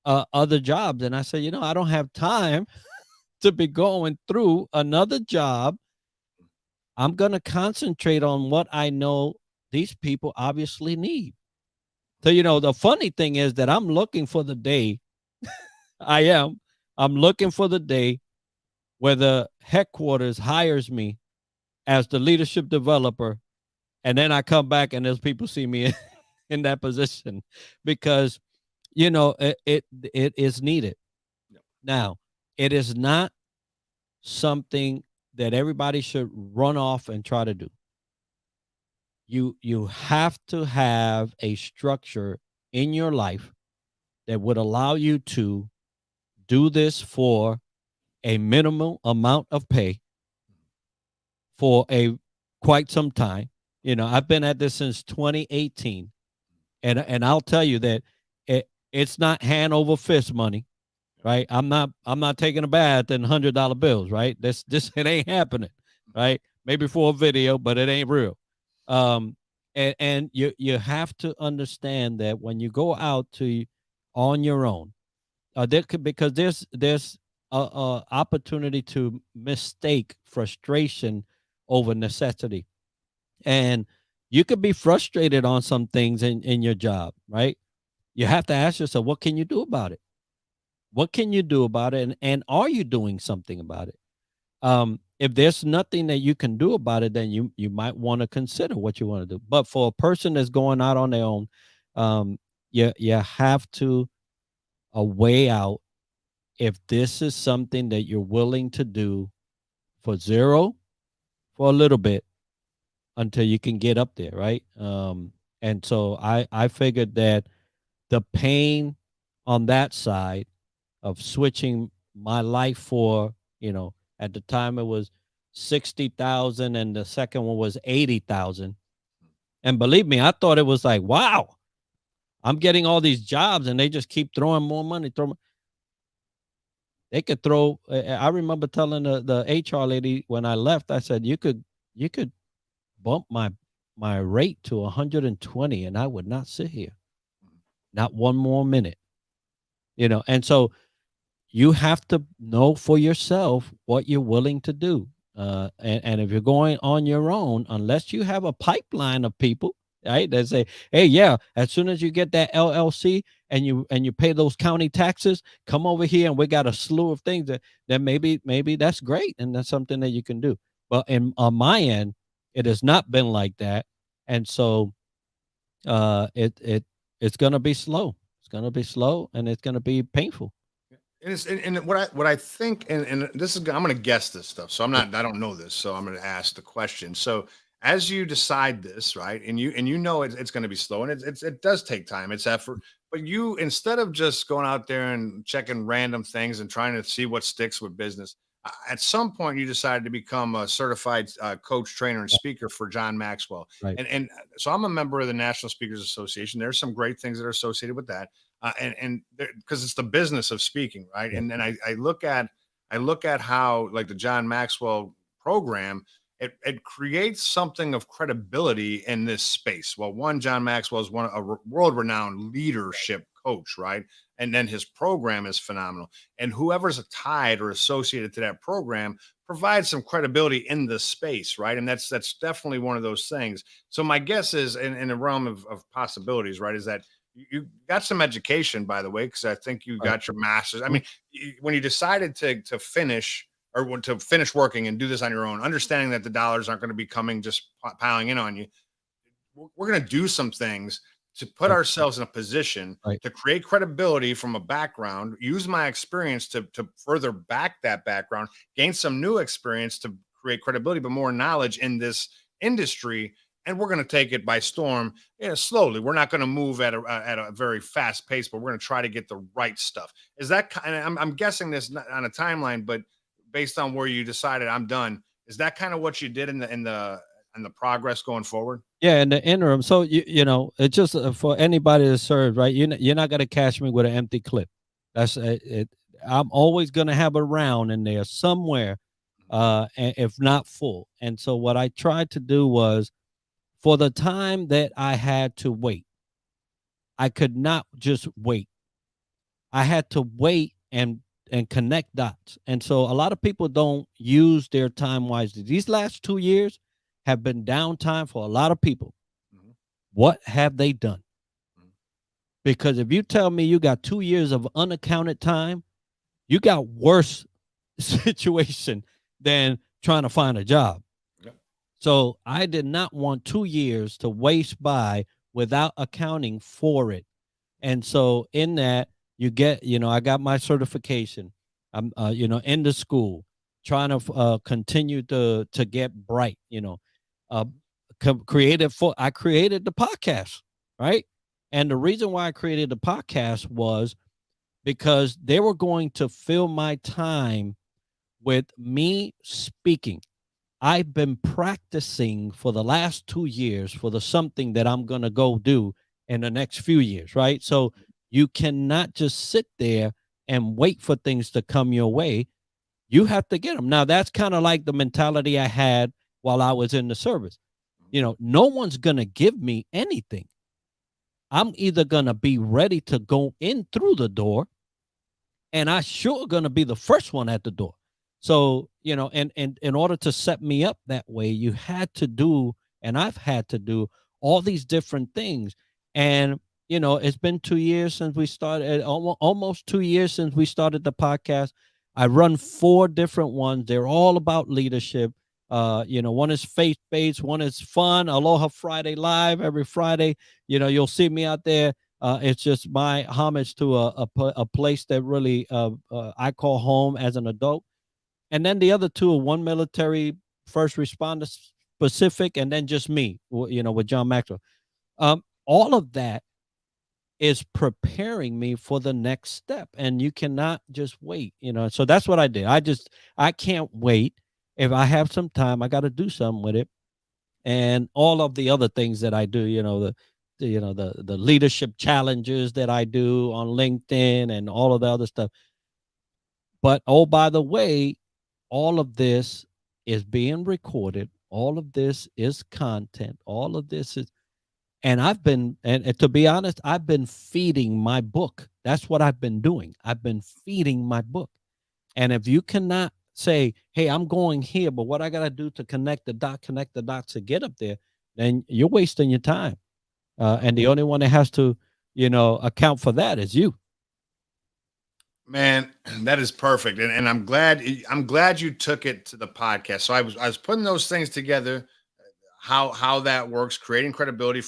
C: other jobs. And I said, I don't have time to be going through another job. I'm going to concentrate on what I know these people obviously need. So, the funny thing is that I'm looking for the day. I'm looking for the day where the headquarters hires me as the leadership developer. And then I come back and there's people see me in that position because, it is needed.
B: Yep.
C: Now, it is not something that everybody should run off and try to do. You have to have a structure in your life that would allow you to do this for a minimal amount of pay for a quite some time. I've been at this since 2018, and I'll tell you that it's not hand over fist money, right? I'm not taking a bath in $100 bills, right? This it ain't happening, right? Maybe for a video, but it ain't real. And you have to understand that when you go out on your own, because there's a opportunity to mistake frustration over necessity, and you could be frustrated on some things in your job, right? You have to ask yourself, what can you do about it? What can you do about it? And are you doing something about it? If there's nothing that you can do about it, then you might want to consider what you want to do. But for a person that's going out on their own, you have to weigh out if this is something that you're willing to do for zero, for a little bit, until you can get up there, right? And so I figured that the pain on that side of switching my life for, at the time it was 60,000 and the second one was 80,000. And believe me, I thought it was like, wow, I'm getting all these jobs and they just keep throwing more money. They could throw. I remember telling the HR lady when I left, I said, you could bump my rate to 120 and I would not sit here. Not one more minute. And so you have to know for yourself what you're willing to do. And if you're going on your own, unless you have a pipeline of people, right, that say, hey, yeah, as soon as you get that LLC and you pay those county taxes, come over here and we got a slew of things that maybe that's great and that's something that you can do. But on my end, it has not been like that. And so it's going to be slow. It's going to be slow and it's going to be painful.
B: And what I think, and this is, I'm going to guess this stuff. So I don't know this. So I'm going to ask the question. So as you decide this, right. And you know, it's going to be slow and it does take time. It's effort, but you, instead of just going out there and checking random things and trying to see what sticks with business, at some point you decided to become a certified coach, trainer, and speaker for John Maxwell.
C: Right.
B: And so I'm a member of the National Speakers Association. There's some great things that are associated with that. And because it's the business of speaking, right? And then I look at how, like, the John Maxwell program, it creates something of credibility in this space. Well, one, John Maxwell is a world-renowned leadership coach, right? And then his program is phenomenal. And whoever's tied or associated to that program provides some credibility in the space, right? And that's definitely one of those things. So my guess is, in the realm of possibilities, right, is that you got some education, by the way, because I think you got your master's. I mean, when you decided to finish working and do this on your own, understanding that the dollars aren't going to be coming just piling in on you, we're going to do some things to put ourselves in a position to create credibility from a background, use my experience to further back that background, gain some new experience to create credibility, but more knowledge in this industry. and we're going to take it by storm, slowly. We're not going to move at a very fast pace, but we're going to try to get the right stuff. Is that kind of, I'm guessing this not on a timeline, but based on where you decided I'm done, is that kind of what you did in the progress going forward?
C: Yeah, in the interim. So it's just for anybody that serves, right? You're not gonna catch me with an empty clip. That's it. I'm always gonna have a round in there somewhere, if not full. And so what I tried to do was, for the time that I had to wait, I could not just wait. I had to wait and connect dots. And so a lot of people don't use their time wisely. These last 2 years have been downtime for a lot of people.
B: Mhm.
C: What have they done?
B: Mhm.
C: Because if you tell me you got 2 years of unaccounted time, you got worse situation than trying to find a job.
B: Yep.
C: So I did not want 2 years to waste by without accounting for it. And so in that, you get, I got my certification. I'm, in the school, trying to continue to get bright. Uh, I created the podcast, right? And the reason why I created the podcast was because they were going to fill my time with me speaking. I've been practicing for the last 2 years for the something that I'm going to go do in the next few years, right? So you cannot just sit there and wait for things to come your way. You have to get them. Now, that's kind of like the mentality I had while I was in the service. No one's going to give me anything. I'm either going to be ready to go in through the door, and I sure going to be the first one at the door. So, and in order to set me up that way, you had to do, and I've had to do all these different things. And, it's been 2 years since we started, almost 2 years since we started the podcast. I run 4 different ones. They're all about leadership. One is faith-based, one is fun, Aloha Friday Live every Friday. You'll see me out there. It's just my homage to a place that really I call home as an adult. And then the other 2 are one military, first responder specific, and then just me, with John Maxwell. All of that is preparing me for the next step, and you cannot just wait. So that's what I did. I can't wait. If I have some time, I got to do something with it. And all of the other things that I do, the leadership challenges that I do on LinkedIn and all of the other stuff. But oh, by the way, all of this is being recorded. All of this is content. All of this is, and and to be honest, I've been feeding my book. That's what I've been doing. I've been feeding my book. And if you cannot say, hey, I'm going here, but what I got to do to connect the dots to get up there, then you're wasting your time. And the only one that has to, account for that is you.
B: Man, that is perfect. And I'm glad you took it to the podcast. So I was putting those things together, how that works, creating credibility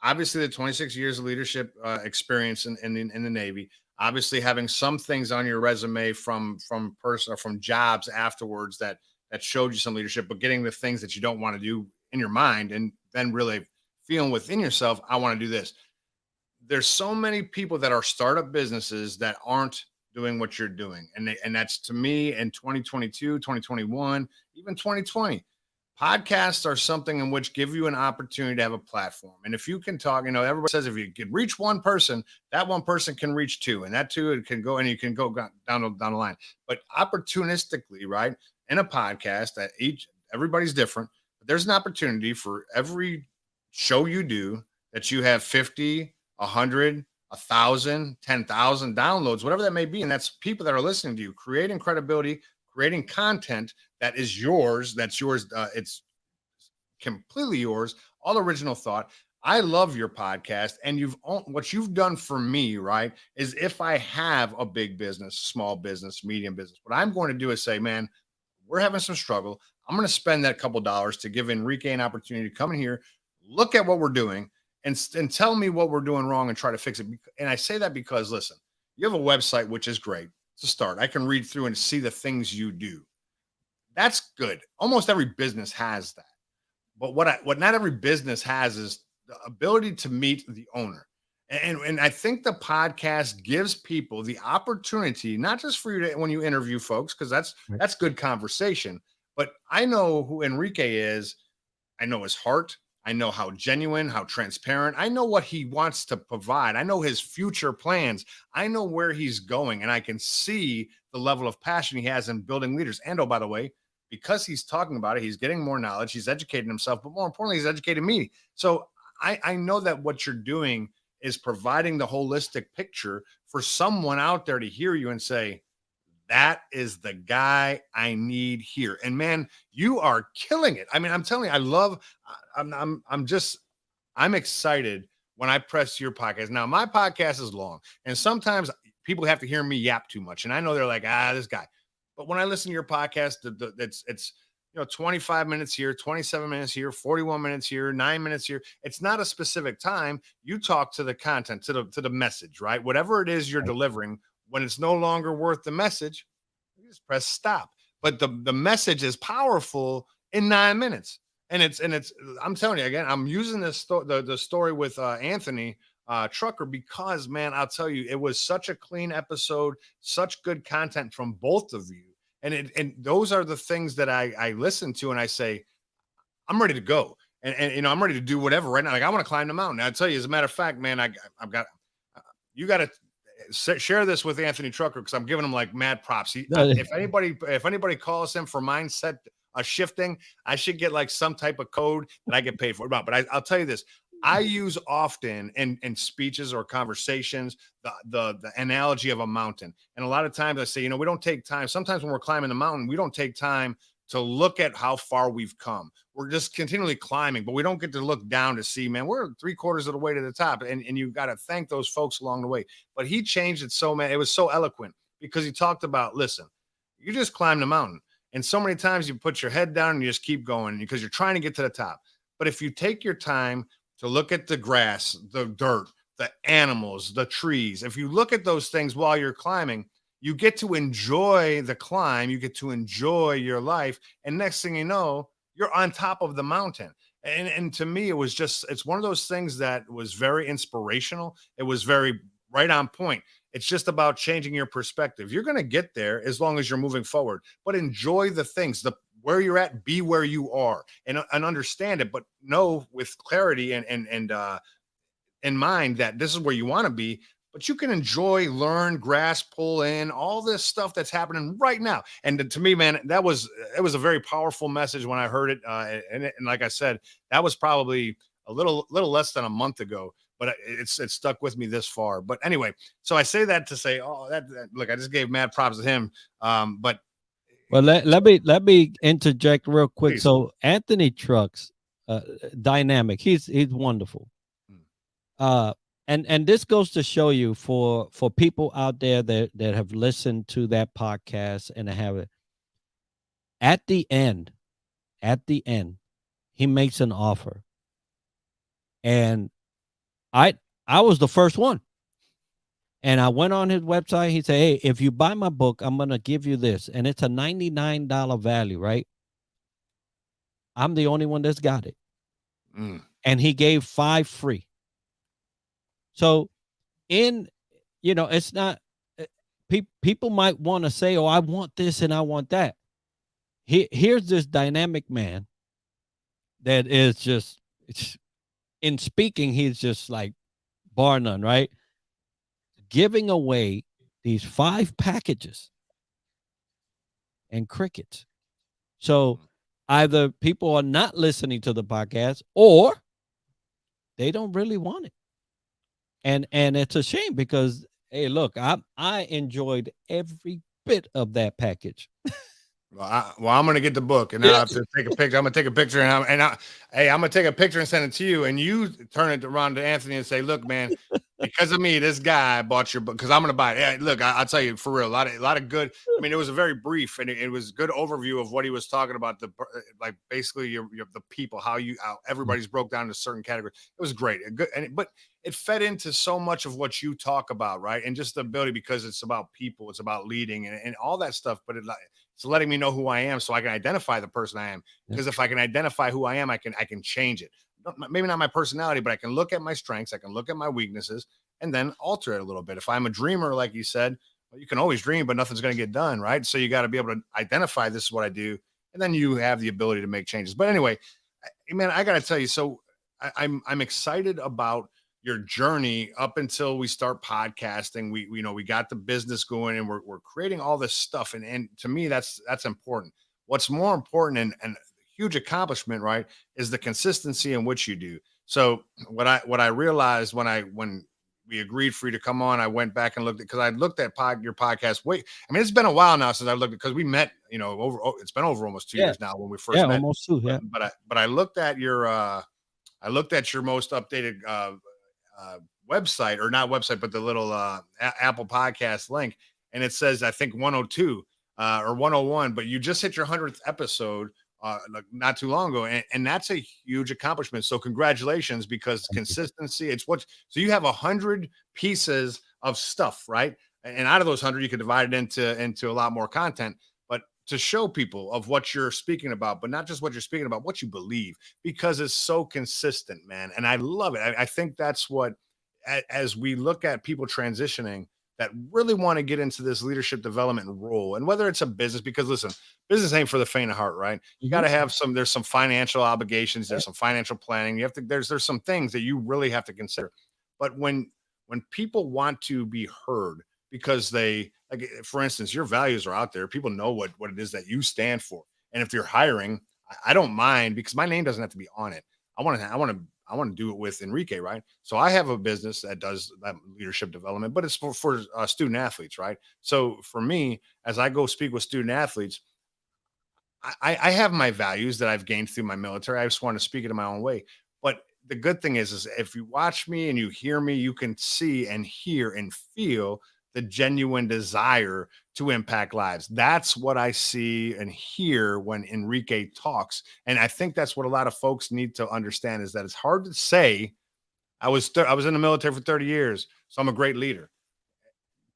B: obviously the 26 years of leadership experience in the Navy, obviously having some things on your resume from jobs afterwards that showed you some leadership, but getting the things that you don't want to do in your mind and then really feeling within yourself, I want to do this. There's so many people that are startup businesses that aren't doing what you're doing. And that's, to me, in 2022, 2021, even 2020. Podcasts are something in which give you an opportunity to have a platform. And if you can talk, everybody says if you can reach one person, that one person can reach 2, and that 2 can go, and you can go down the line. But opportunistically, right, in a podcast that everybody's different, but there's an opportunity for every show you do that you have 50, 100, 1,000, 10,000 downloads, whatever that may be. And that's people that are listening to you, creating credibility, creating content that is yours. That's yours. It's completely yours. All original thought. I love your podcast. And what you've done for me, right, is if I have a big business, small business, medium business, what I'm going to do is say, man, we're having some struggle. I'm going to spend that couple dollars to give Enrique an opportunity to come in here, look at what we're doing, and tell me what we're doing wrong and try to fix it. And I say that because, listen, you have a website, which is great. It's a start. I can read through and see the things you do. That's good. Almost every business has that. But what not every business has is the ability to meet the owner. And I think the podcast gives people the opportunity, not just for you to when you interview folks, because
C: Right.
B: that's good conversation. But I know who Enrique is. I know his heart. I know how genuine, how transparent. I know what he wants to provide. I know his future plans. I know where he's going, and I can see the level of passion he has in building leaders. And oh, by the way, because he's talking about it, he's getting more knowledge, he's educating himself, but more importantly, he's educating me. So I know that what you're doing is providing the holistic picture for someone out there to hear you and say, that is the guy I need here. And man, you are killing it. I mean, I'm telling you, I love, I'm excited when I press your podcast. Now, my podcast is long, and sometimes people have to hear me yap too much. And I know they're like, this guy. But when I listen to your podcast, it's 25 minutes here, 27 minutes here, 41 minutes here, 9 minutes here. It's not a specific time. You talk to the content, to the message, right? Whatever it is you're delivering, when it's no longer worth the message, you just press stop. But the message is powerful in 9 minutes. And it's I'm telling you again, I'm using this the story with Anthony Trucker because, man, I'll tell you, it was such a clean episode, such good content from both of you. And those are the things that I listen to and I say, I'm ready to go. And I'm ready to do whatever right now. Like I want to climb the mountain. I'll tell you, as a matter of fact, man, I've got, you got to share this with Anthony Trucker because I'm giving him like mad props. If anybody calls him for mindset shifting, I should get like some type of code that I get paid for. But I'll tell you this. I use often in speeches or conversations the analogy of a mountain. And a lot of times I say, we don't take time. Sometimes when we're climbing the mountain, we don't take time to look at how far we've come. We're just continually climbing, but we don't get to look down to see, man, we're 3/4 of the way to the top. And you got to thank those folks along the way. But he changed it so, man, it was so eloquent because he talked about, listen, you just climb the mountain. And so many times you put your head down and you just keep going because you're trying to get to the top. But if you take your time to look at the grass, the dirt, the animals, the trees, if you look at those things while you're climbing, you get to enjoy the climb, you get to enjoy your life. And next thing you know, you're on top of the mountain. And to me, it's one of those things that was very inspirational. It was very right on point. It's just about changing your perspective. You're going to get there as long as you're moving forward, but enjoy the things, where you're at, be where you are and understand it, but know with clarity and in mind that this is where you want to be, but you can enjoy, learn, grasp, pull in all this stuff that's happening right now. And to me, man, it was a very powerful message when I heard it. And like I said, that was probably a little less than a month ago, but it's stuck with me this far. But anyway, so I say that to say, look, I just gave mad props to him. But
C: well, let me interject real quick.
B: Please.
C: So Anthony Trucks, dynamic. He's wonderful. And this goes to show you for people out there that have listened to that podcast and have it. At the end, he makes an offer, and I was the first one. And I went on his website. He said, hey, if you buy my book, I'm going to give you this. And it's a $99 value, right? I'm the only one that's got it. And he gave 5 free. So it's not, people might want to say, oh, I want this and I want that. Here's this dynamic man that is just, in speaking, he's just like bar none, right? Giving away these 5 packages and crickets. So either people are not listening to the podcast or they don't really want it. And it's a shame because, hey, look, I enjoyed every bit of that package.
B: Well, I'm going to get the book and I have to take a picture. I'm going to take a picture I'm going to take a picture and send it to you. And you turn it around to Anthony and say, look, man, because of me, this guy bought your book because I'm going to buy it. Yeah, look, I'll tell you for real, a lot of good. I mean, it was a very brief and it was a good overview of what he was talking about. Like basically the people, how everybody's broke down into certain categories. It was great. But it fed into so much of what you talk about, right? And just the ability, because it's about people, it's about leading and all that stuff. But It's letting me know who I am so I can identify the person I am. Because if I can identify who I am, I can change it. Maybe not my personality, but I can look at my strengths, I can look at my weaknesses, and then alter it a little bit. If I'm a dreamer, like you said, well, you can always dream, but nothing's going to get done, right? So you got to be able to identify this is what I do, and then you have the ability to make changes. But anyway, man, I got to tell you, so I'm excited about your journey up until we start podcasting. We got the business going, and we're creating all this stuff, and to me that's important. What's more important and huge accomplishment, right, is the consistency in which you do. So what I realized when we agreed for you to come on, I went back and looked at, because I looked at your podcast. I mean, it's been a while now since I looked at, because we met, it's been over almost 2 years now when we first met.
C: Almost 2. Yeah.
B: But I looked at your most updated website, or not website, but the little Apple Podcast link, and it says I think 102 or 101. But you just hit your 100th episode not too long ago, and that's a huge accomplishment. So congratulations, because consistency, it's what. So you have 100 pieces of stuff, right? And out of those 100, you can divide it into a lot more content. But to show people of what you're speaking about, but not just what you're speaking about, what you believe, because it's so consistent, man. And I love it. I think that's what, as we look at people transitioning that really want to get into this leadership development role, and whether it's a business, because listen, business ain't for the faint of heart, right? You got to have there's some financial obligations, there's some financial planning. You have to, there's some things that you really have to consider. But when people want to be heard, because they, like, for instance, your values are out there, people know what it is that you stand for. And if you're hiring, I don't mind, because my name doesn't have to be on it. I want to do it with Enrique, right? So I have a business that does that leadership development, but it's for student athletes, right? So for me, as I go speak with student athletes, I have my values that I've gained through my military. I just want to speak it in my own way. But the good thing is if you watch me and you hear me, you can see and hear and feel the genuine desire to impact lives. That's what I see and hear when Enrique talks. And I think that's what a lot of folks need to understand, is that it's hard to say, I was in the military for 30 years, so I'm a great leader.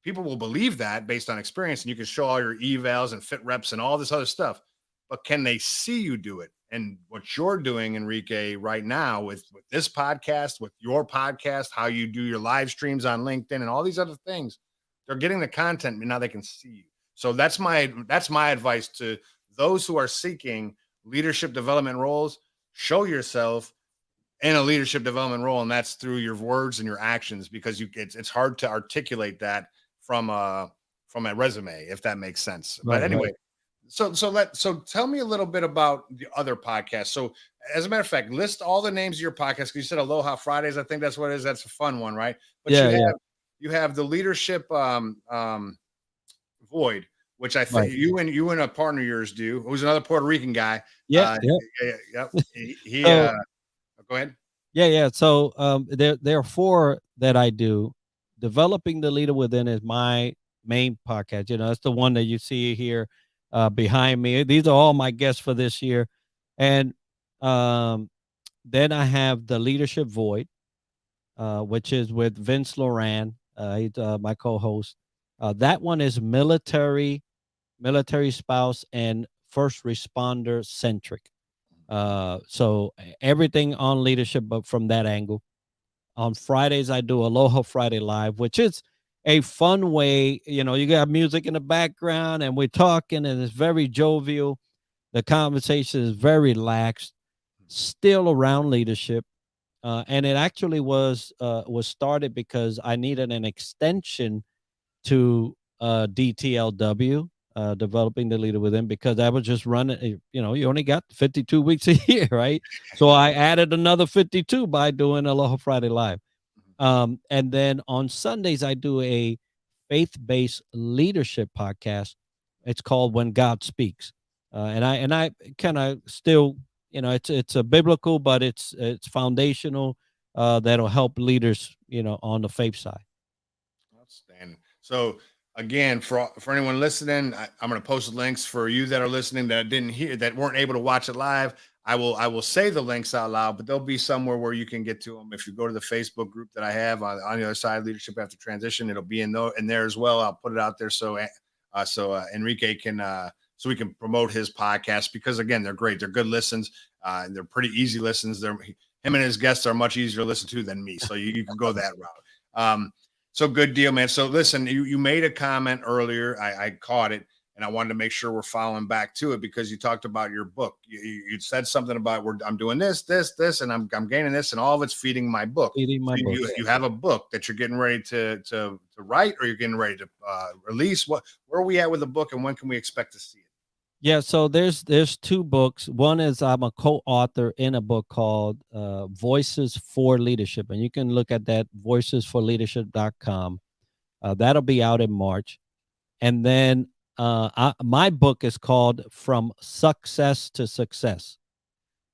B: People will believe that based on experience, and you can show all your evals and fit reps and all this other stuff. But can they see you do it? And what you're doing, Enrique, right now with this podcast, with your podcast, how you do your live streams on LinkedIn and all these other things, they're getting the content, and now they can see you. So that's my advice to those who are seeking leadership development roles. Show yourself in a leadership development role, and that's through your words and your actions, because it's hard to articulate that from a resume, if that makes sense. Right, but anyway, right. So tell me a little bit about the other podcasts. So as a matter of fact, list all the names of your podcasts, because you said Aloha Fridays. I think that's what it is. That's a fun one, right? But you have the leadership void, which I think you and a partner of yours do, who's another Puerto Rican guy. Yep. He go ahead.
C: Yeah. So there are 4 that I do. Developing the Leader Within is my main podcast. That's the one that you see here behind me. These are all my guests for this year. And then I have the Leadership Void, which is with Vince Loran. He's my co-host. That one is military spouse and first responder centric. So everything on leadership, but from that angle. On Fridays, I do Aloha Friday Live, which is a fun way. You got music in the background and we're talking, and it's very jovial. The conversation is very relaxed, still around leadership. And it actually was started because I needed an extension to DTLW, Developing the Leader Within, because I was just running, you only got 52 weeks a year, right? So I added another 52 by doing Aloha Friday Live. And then on Sundays, I do a faith-based leadership podcast. It's called When God Speaks. And I kind of still, it's a biblical, but it's foundational, that'll help leaders, on the faith side.
B: Outstanding. So again, for anyone listening, I'm going to post links for you that are listening that weren't able to watch it live. I will say the links out loud, but they'll be somewhere where you can get to them. If you go to the Facebook group that I have on the other side, Leadership After Transition, it'll be in there as well. I'll put it out there so Enrique can so we can promote his podcast, because again, they're great. They're good listens. And they're pretty easy listens. Him and his guests are much easier to listen to than me. So you can go that route. So good deal, man. So listen, you made a comment earlier. I caught it, and I wanted to make sure we're following back to it, because you talked about your book. You said something about I'm doing this, and I'm gaining this, and all of it's feeding my book.
C: Feeding my book.
B: You have a book that you're getting ready to write, or you're getting ready to release. Where are we at with the book, and when can we expect to see it?
C: Yeah, so there's two books. One is I'm a co-author in a book called Voices for Leadership, and you can look at that, voicesforleadership.com. That'll be out in March. And then my book is called From Success to Success.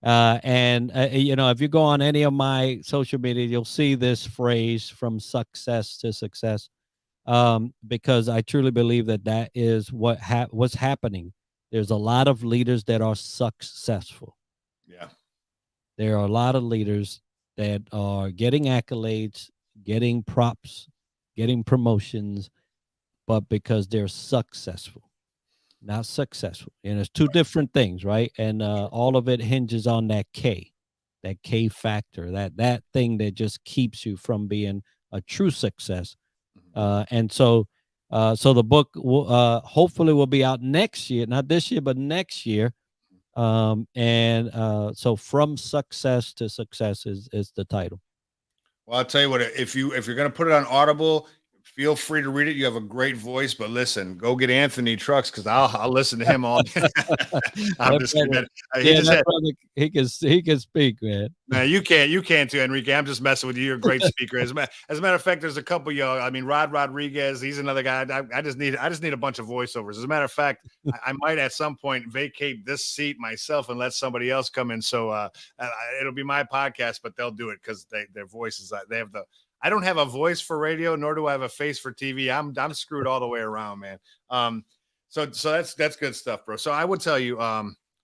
C: If you go on any of my social media, you'll see this phrase, from success to success, because I truly believe that is what's happening. There's a lot of leaders that are successful.
B: Yeah.
C: There are a lot of leaders that are getting accolades, getting props, getting promotions, but because they're successful, not successful. And it's two different things, right? And all of it hinges on that K factor, that thing that just keeps you from being a true success. And so the book hopefully will be out next year, not this year, but next year. So From Success to Success is the title.
B: Well, I'll tell you what, if you're going to put it on Audible, feel free to read it. You have a great voice, but listen, go get Anthony Trucks, because I'll listen to him all day. I'm just kidding.
C: He can speak, man.
B: No, you can't too, Enrique. I'm just messing with you. You're a great speaker. As a matter of fact, there's a couple of y'all. I mean, Rod Rodriguez, he's another guy. I just need a bunch of voiceovers. As a matter of fact, I might at some point vacate this seat myself and let somebody else come in. So it'll be my podcast, but they'll do it because their voices. They have the. I don't have a voice for radio, nor do I have a face for TV. I'm screwed all the way around, man. So that's good stuff, bro. So I would tell you,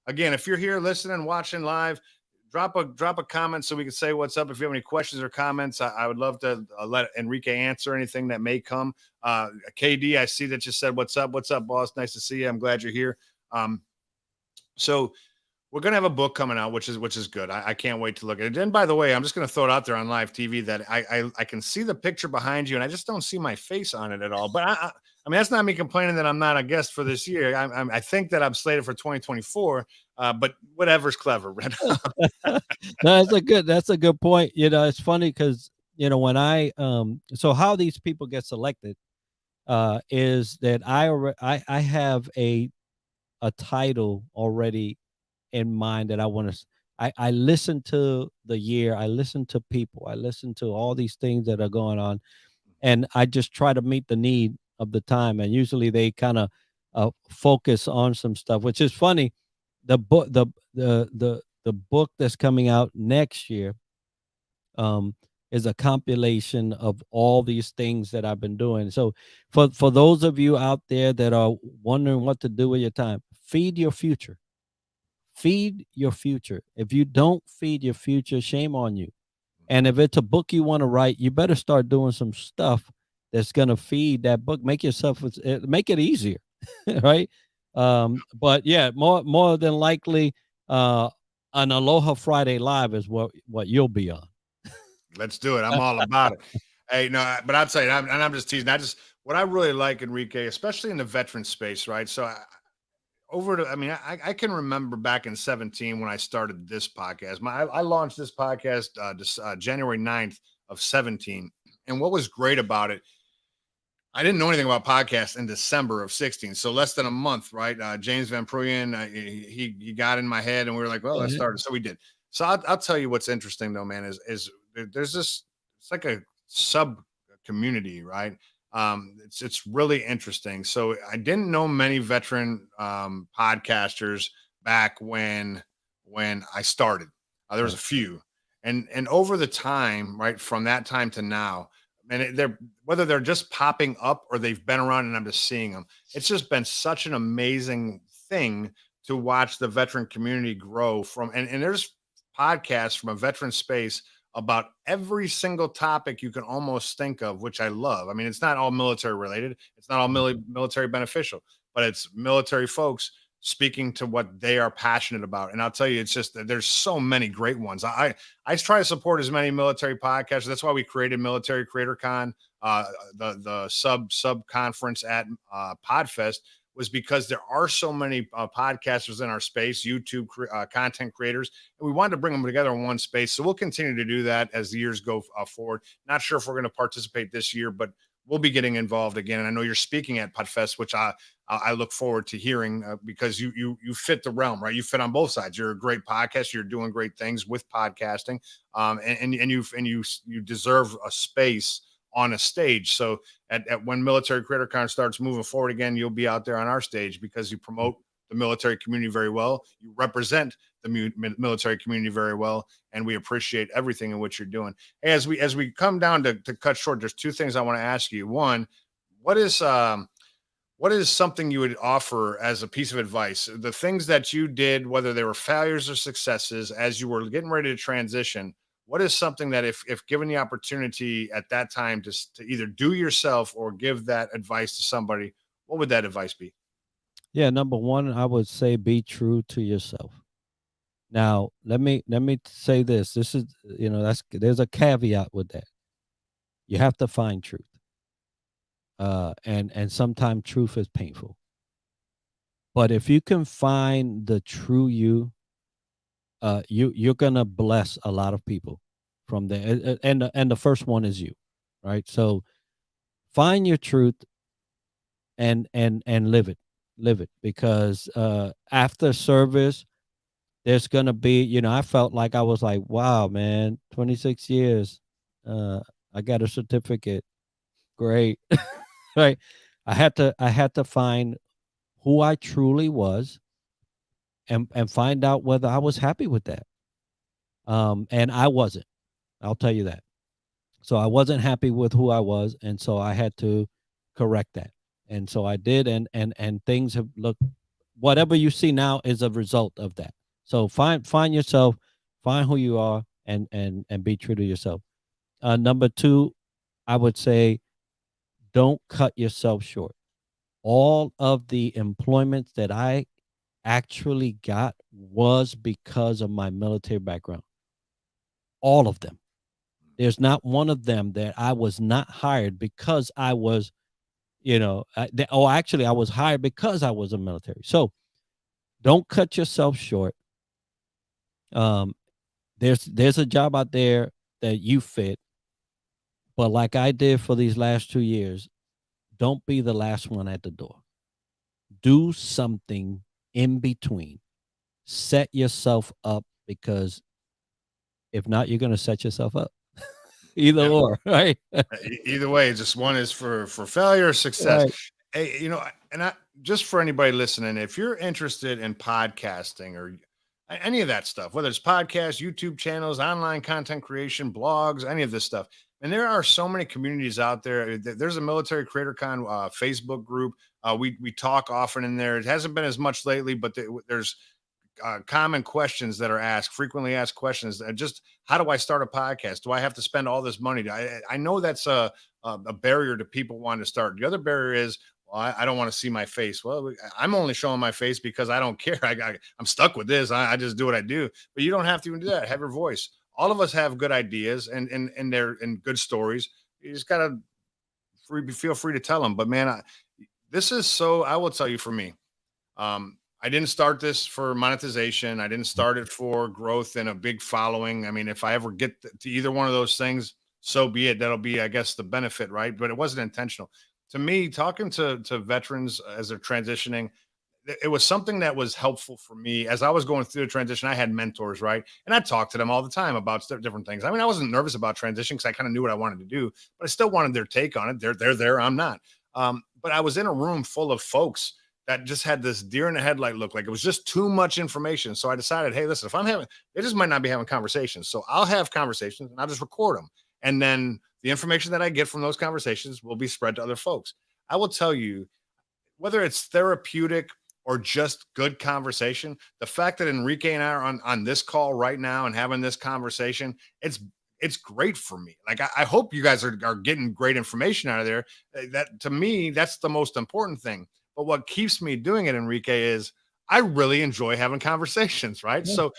B: again, if you're here listening, watching live, drop a comment so we can say what's up. If you have any questions or comments, I would love to let Enrique answer anything that may come. KD, I see that you said what's up, boss. Nice to see you. I'm glad you're here. So we're going to have a book coming out, which is good. I can't wait to look at it. And by the way, I'm just going to throw it out there on live TV that I can see the picture behind you, and I just don't see my face on it at all. But I mean, that's not me complaining that I'm not a guest for this year. I think that I'm slated for 2024, but whatever's clever.
C: No, that's a good point. It's funny because, when so how these people get selected is that I have a title already in mind that I want to. I listen to the year, I listen to people, I listen to all these things that are going on, and I just try to meet the need of the time. And usually they kind of focus on some stuff, which is funny. The book, the book that's coming out next year, is a compilation of all these things that I've been doing. So for those of you out there that are wondering what to do with your time, feed your future. Feed your future. If you don't feed your future, shame on you. And if it's a book you want to write, you better start doing some stuff that's going to feed that book. Make it easier, right? But yeah, more than likely, an Aloha Friday Live is what you'll be on.
B: Let's do it. I'm all about it. Hey, no, but I'll tell you, I'm just teasing. What I really like, Enrique, especially in the veteran space, right? So I can remember back in 2017 when I started this podcast. I launched this podcast January 9th of 2017. And what was great about it, I didn't know anything about podcasts in December of 2016. So less than a month, right? James Van Pruyen, he got in my head, and we were like, well, let's start. So we did. So I'll tell you what's interesting though, man, is there's this, it's like a sub community, right? It's really interesting. So I didn't know many veteran podcasters back when I started. There was a few, and over the time, right, from that time to now, and whether they're just popping up or they've been around and I'm just seeing them. It's just been such an amazing thing to watch the veteran community grow and there's podcasts from a veteran space about every single topic you can almost think of, which I love. I mean, it's not all military related. It's not all military beneficial, but it's military folks speaking to what they are passionate about. And I'll tell you, it's just that there's so many great ones. I try to support as many military podcasts. That's why we created Military Creator Con, the sub conference at Podfest, was because there are so many podcasters in our space, YouTube content creators, and we wanted to bring them together in one space. So we'll continue to do that as the years go forward. Not sure if we're going to participate this year, but we'll be getting involved again. And I know you're speaking at Podfest, which I look forward to hearing because you fit the realm, right? You fit on both sides. You're a great podcast. You're doing great things with podcasting, and you deserve a space on a stage. So at when Military Creator Con starts moving forward again, you'll be out there on our stage because you promote the military community very well. You represent the military community very well, and we appreciate everything in what you're doing. As we come down to cut short, there's two things I want to ask you. One, what is something you would offer as a piece of advice? The things that you did, whether they were failures or successes, as you were getting ready to transition, what is something that if given the opportunity at that time to either do yourself or give that advice to somebody, what would that advice be?
C: Yeah, number one, I would say be true to yourself. Now, let me say this. This is, there's a caveat with that. You have to find truth. And sometimes truth is painful. But if you can find the true you, you're gonna bless a lot of people from there. And the first one is you, right? So find your truth and live it, because after service, there's gonna be, I felt like I was like, wow, man, 26 years, I got a certificate, great. Right. I had to find who I truly was and find out whether I was happy with that. And I wasn't. I'll tell you that. So I wasn't happy with who I was, and so I had to correct that. And so I did, and things have looked, whatever you see now is a result of that. So find yourself, find who you are, and be true to yourself. Number two, I would say, don't cut yourself short. All of the employments that I actually got was because of my military background. All of them. There's not one of them that I was not hired because I was, actually I was hired because I was a military. So don't cut yourself short. There's a job out there that you fit, but like I did for these last 2 years, don't be the last one at the door. Do something in between. Set yourself up, because if not, you're going to set yourself up. Either or, right?
B: Either way, just one is for failure or success.
C: Right.
B: Hey, just for anybody listening, if you're interested in podcasting or any of that stuff, whether it's podcasts, YouTube channels, online content creation, blogs, any of this stuff, and there are so many communities out there. There's a Military Creator Con Facebook group. We talk often in there. It hasn't been as much lately, but there's common questions that are asked, frequently asked questions. Just how do I start a podcast? Do I have to spend all this money? I know that's a barrier to people wanting to start. The other barrier is, well, I don't want to see my face. Well, I'm only showing my face because I don't care. I'm stuck with this. I just do what I do. But you don't have to even do that. Have your voice. All of us have good ideas and they're good stories. You just gotta feel free to tell them. But man, I will tell you, for me, I didn't start this for monetization. I didn't start it for growth and a big following. I mean, if I ever get to either one of those things, so be it. That'll be, I guess, the benefit, right? But it wasn't intentional. To me, talking to veterans as they're transitioning, it was something that was helpful for me as I was going through the transition. I had mentors, right? And I talked to them all the time about different things. I mean, I wasn't nervous about transition because I kind of knew what I wanted to do, but I still wanted their take on it. They're there. I'm not. But I was in a room full of folks that just had this deer in the headlight look. Like it was just too much information. So I decided, hey, listen, they just might not be having conversations. So I'll have conversations and I'll just record them. And then the information that I get from those conversations will be spread to other folks. I will tell you, whether it's therapeutic or just good conversation, the fact that Enrique and I are on this call right now and having this conversation, it's great for me. Like, I hope you guys are getting great information out of there. That, to me, that's the most important thing. But what keeps me doing it, Enrique, is I really enjoy having conversations, right? Yeah. So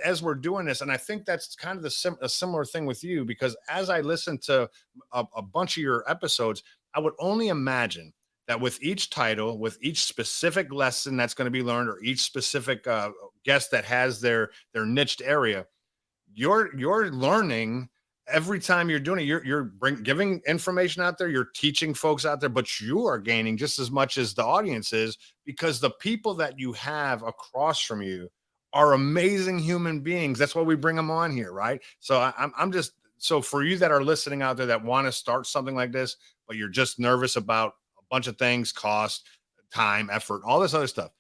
B: as we're doing this, and I think that's kind of a similar thing with you, because as I listen to a bunch of your episodes, I would only imagine that with each title, with each specific lesson that's going to be learned, or each specific guest that has their niched area, you're learning every time you're doing it. You're giving information out there, you're teaching folks out there, but you are gaining just as much as the audience is, because the people that you have across from you are amazing human beings. That's why we bring them on here, right? So I'm just, so for you that are listening out there that want to start something like this, but you're just nervous about a bunch of things, cost, time, effort, all this other stuff,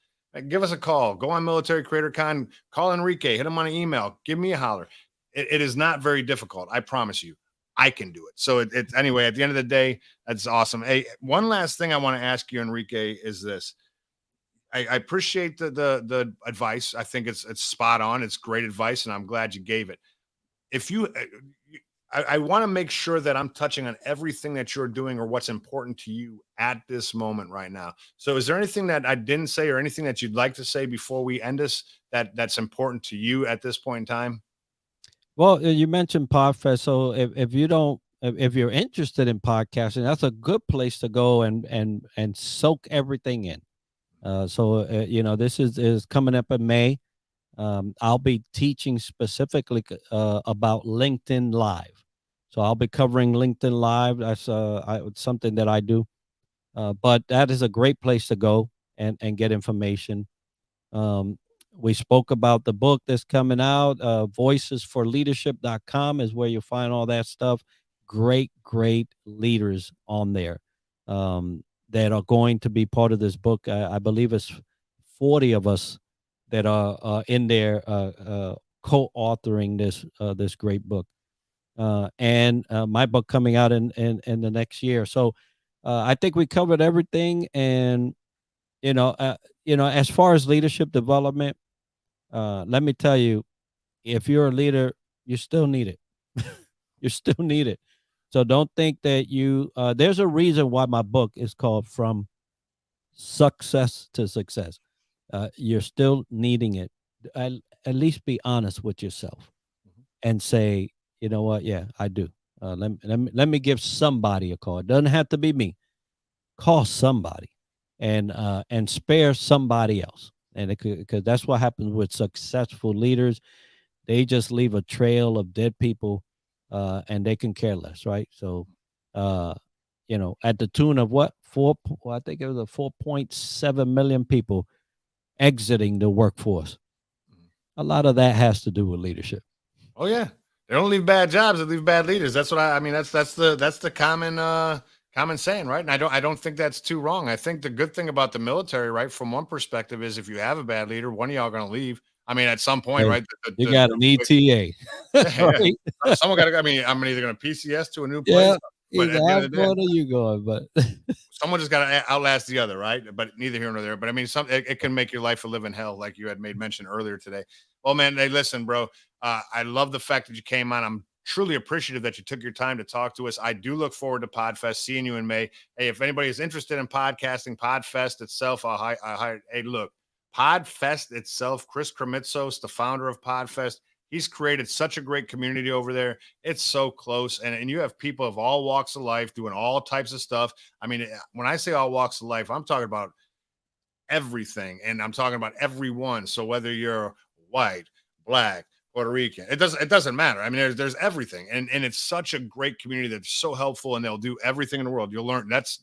B: give us a call. Go on Military Creator Con, call Enrique, hit him on an email, give me a holler. It is not very difficult. I promise you, I can do it. So it's anyway, at the end of the day, that's awesome. Hey, one last thing I want to ask you, Enrique, is this. I appreciate the advice. I think it's spot on. It's great advice, and I'm glad you gave it. If you, I want to make sure that I'm touching on everything that you're doing or what's important to you at this moment right now. So is there anything that I didn't say, or anything that you'd like to say before we end this, that's important to you at this point in time?
C: Well, you mentioned Podfest, so if you don't, if you're interested in podcasting, that's a good place to go and soak everything in. You know, this is coming up in May. I'll be teaching specifically about LinkedIn Live. So I'll be covering LinkedIn Live. That's it's something that I do. But that is a great place to go and get information. We spoke about the book that's coming out. Voicesforleadership.com is where you'll find all that stuff. Great leaders on there that are going to be part of this book. I believe it's 40 of us that are in there co-authoring this great book. And my book coming out in the next year. So I think we covered everything. And you know, as far as leadership development, let me tell you, if you're a leader, you still need it. You still need it. So don't think that there's a reason why my book is called From Success to Success. You're still needing it. At least be honest with yourself and say, you know what? Yeah, I do. Let me give somebody a call. It doesn't have to be me. Call somebody and spare somebody else. And because that's what happens with successful leaders. They just leave a trail of dead people, and they can care less, right? So, you know, at the tune of what, I think it was 4.7 million people exiting the workforce. A lot of that has to do with leadership.
B: Oh yeah, they don't leave bad jobs; they leave bad leaders. That's what I mean. That's the common saying, right? And I don't think that's too wrong. I think the good thing about the military, right, from one perspective, is if you have a bad leader, one of y'all going to leave. I mean, at some point,
C: Hey,
B: right?
C: You got an ETA.
B: Yeah. Someone got to. I mean, I'm either going to PCS to a new place.
C: Yeah,
B: But
C: either
B: at the end
C: I'm
B: of the day,
C: going or you going, but
B: someone just got to outlast the other, right? But neither here nor there. But I mean, it can make your life a living hell, like you had made mention earlier today. Well, man, hey, listen, bro. I love the fact that you came on. I'm truly appreciative that you took your time to talk to us. I do look forward to Podfest, seeing you in May. Hey, if anybody is interested in podcasting, Podfest itself, hey, look, Podfest itself, Chris Kremitzos, the founder of Podfest, he's created such a great community over there. It's so close. And you have people of all walks of life doing all types of stuff. I mean, when I say all walks of life, I'm talking about everything. And I'm talking about everyone. So whether you're white, black, Puerto Rican, it doesn't matter. I mean, there's everything. And it's such a great community that's so helpful, and they'll do everything in the world. You'll learn. That's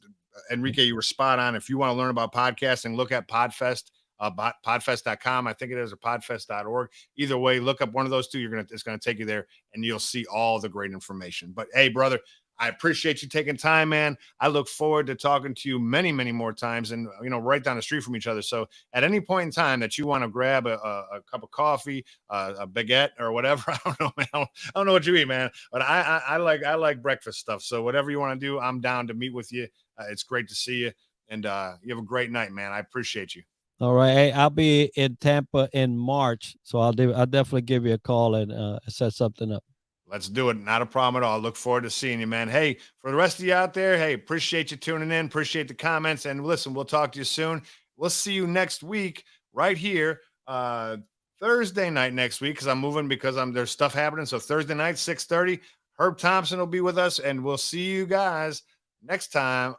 B: Enrique, you were spot on. If you want to learn about podcasting, look at Podfest. Podfest.com, I think it is, or podfest.org. Either way, look up one of those two. It's gonna take you there, and you'll see all the great information. But hey, brother, I appreciate you taking time, man. I look forward to talking to you many, many more times, and right down the street from each other. So at any point in time that you want to grab a cup of coffee, a baguette, or whatever, I don't know, man. I don't know what you eat, man, but I like breakfast stuff. So whatever you want to do, I'm down to meet with you. It's great to see you, and you have a great night, man. I appreciate you.
C: all right. Hey, I'll be in Tampa in March, so I'll definitely give you a call and set something up.
B: Let's do it. Not a problem at all. Look forward to seeing you, man. Hey, for the rest of you out there, hey, appreciate you tuning in. Appreciate the comments. And listen, we'll talk to you soon. We'll see you next week right here Thursday night next week, because I'm moving, because there's stuff happening. So Thursday night, 6:30, Herb Thompson will be with us, and we'll see you guys next time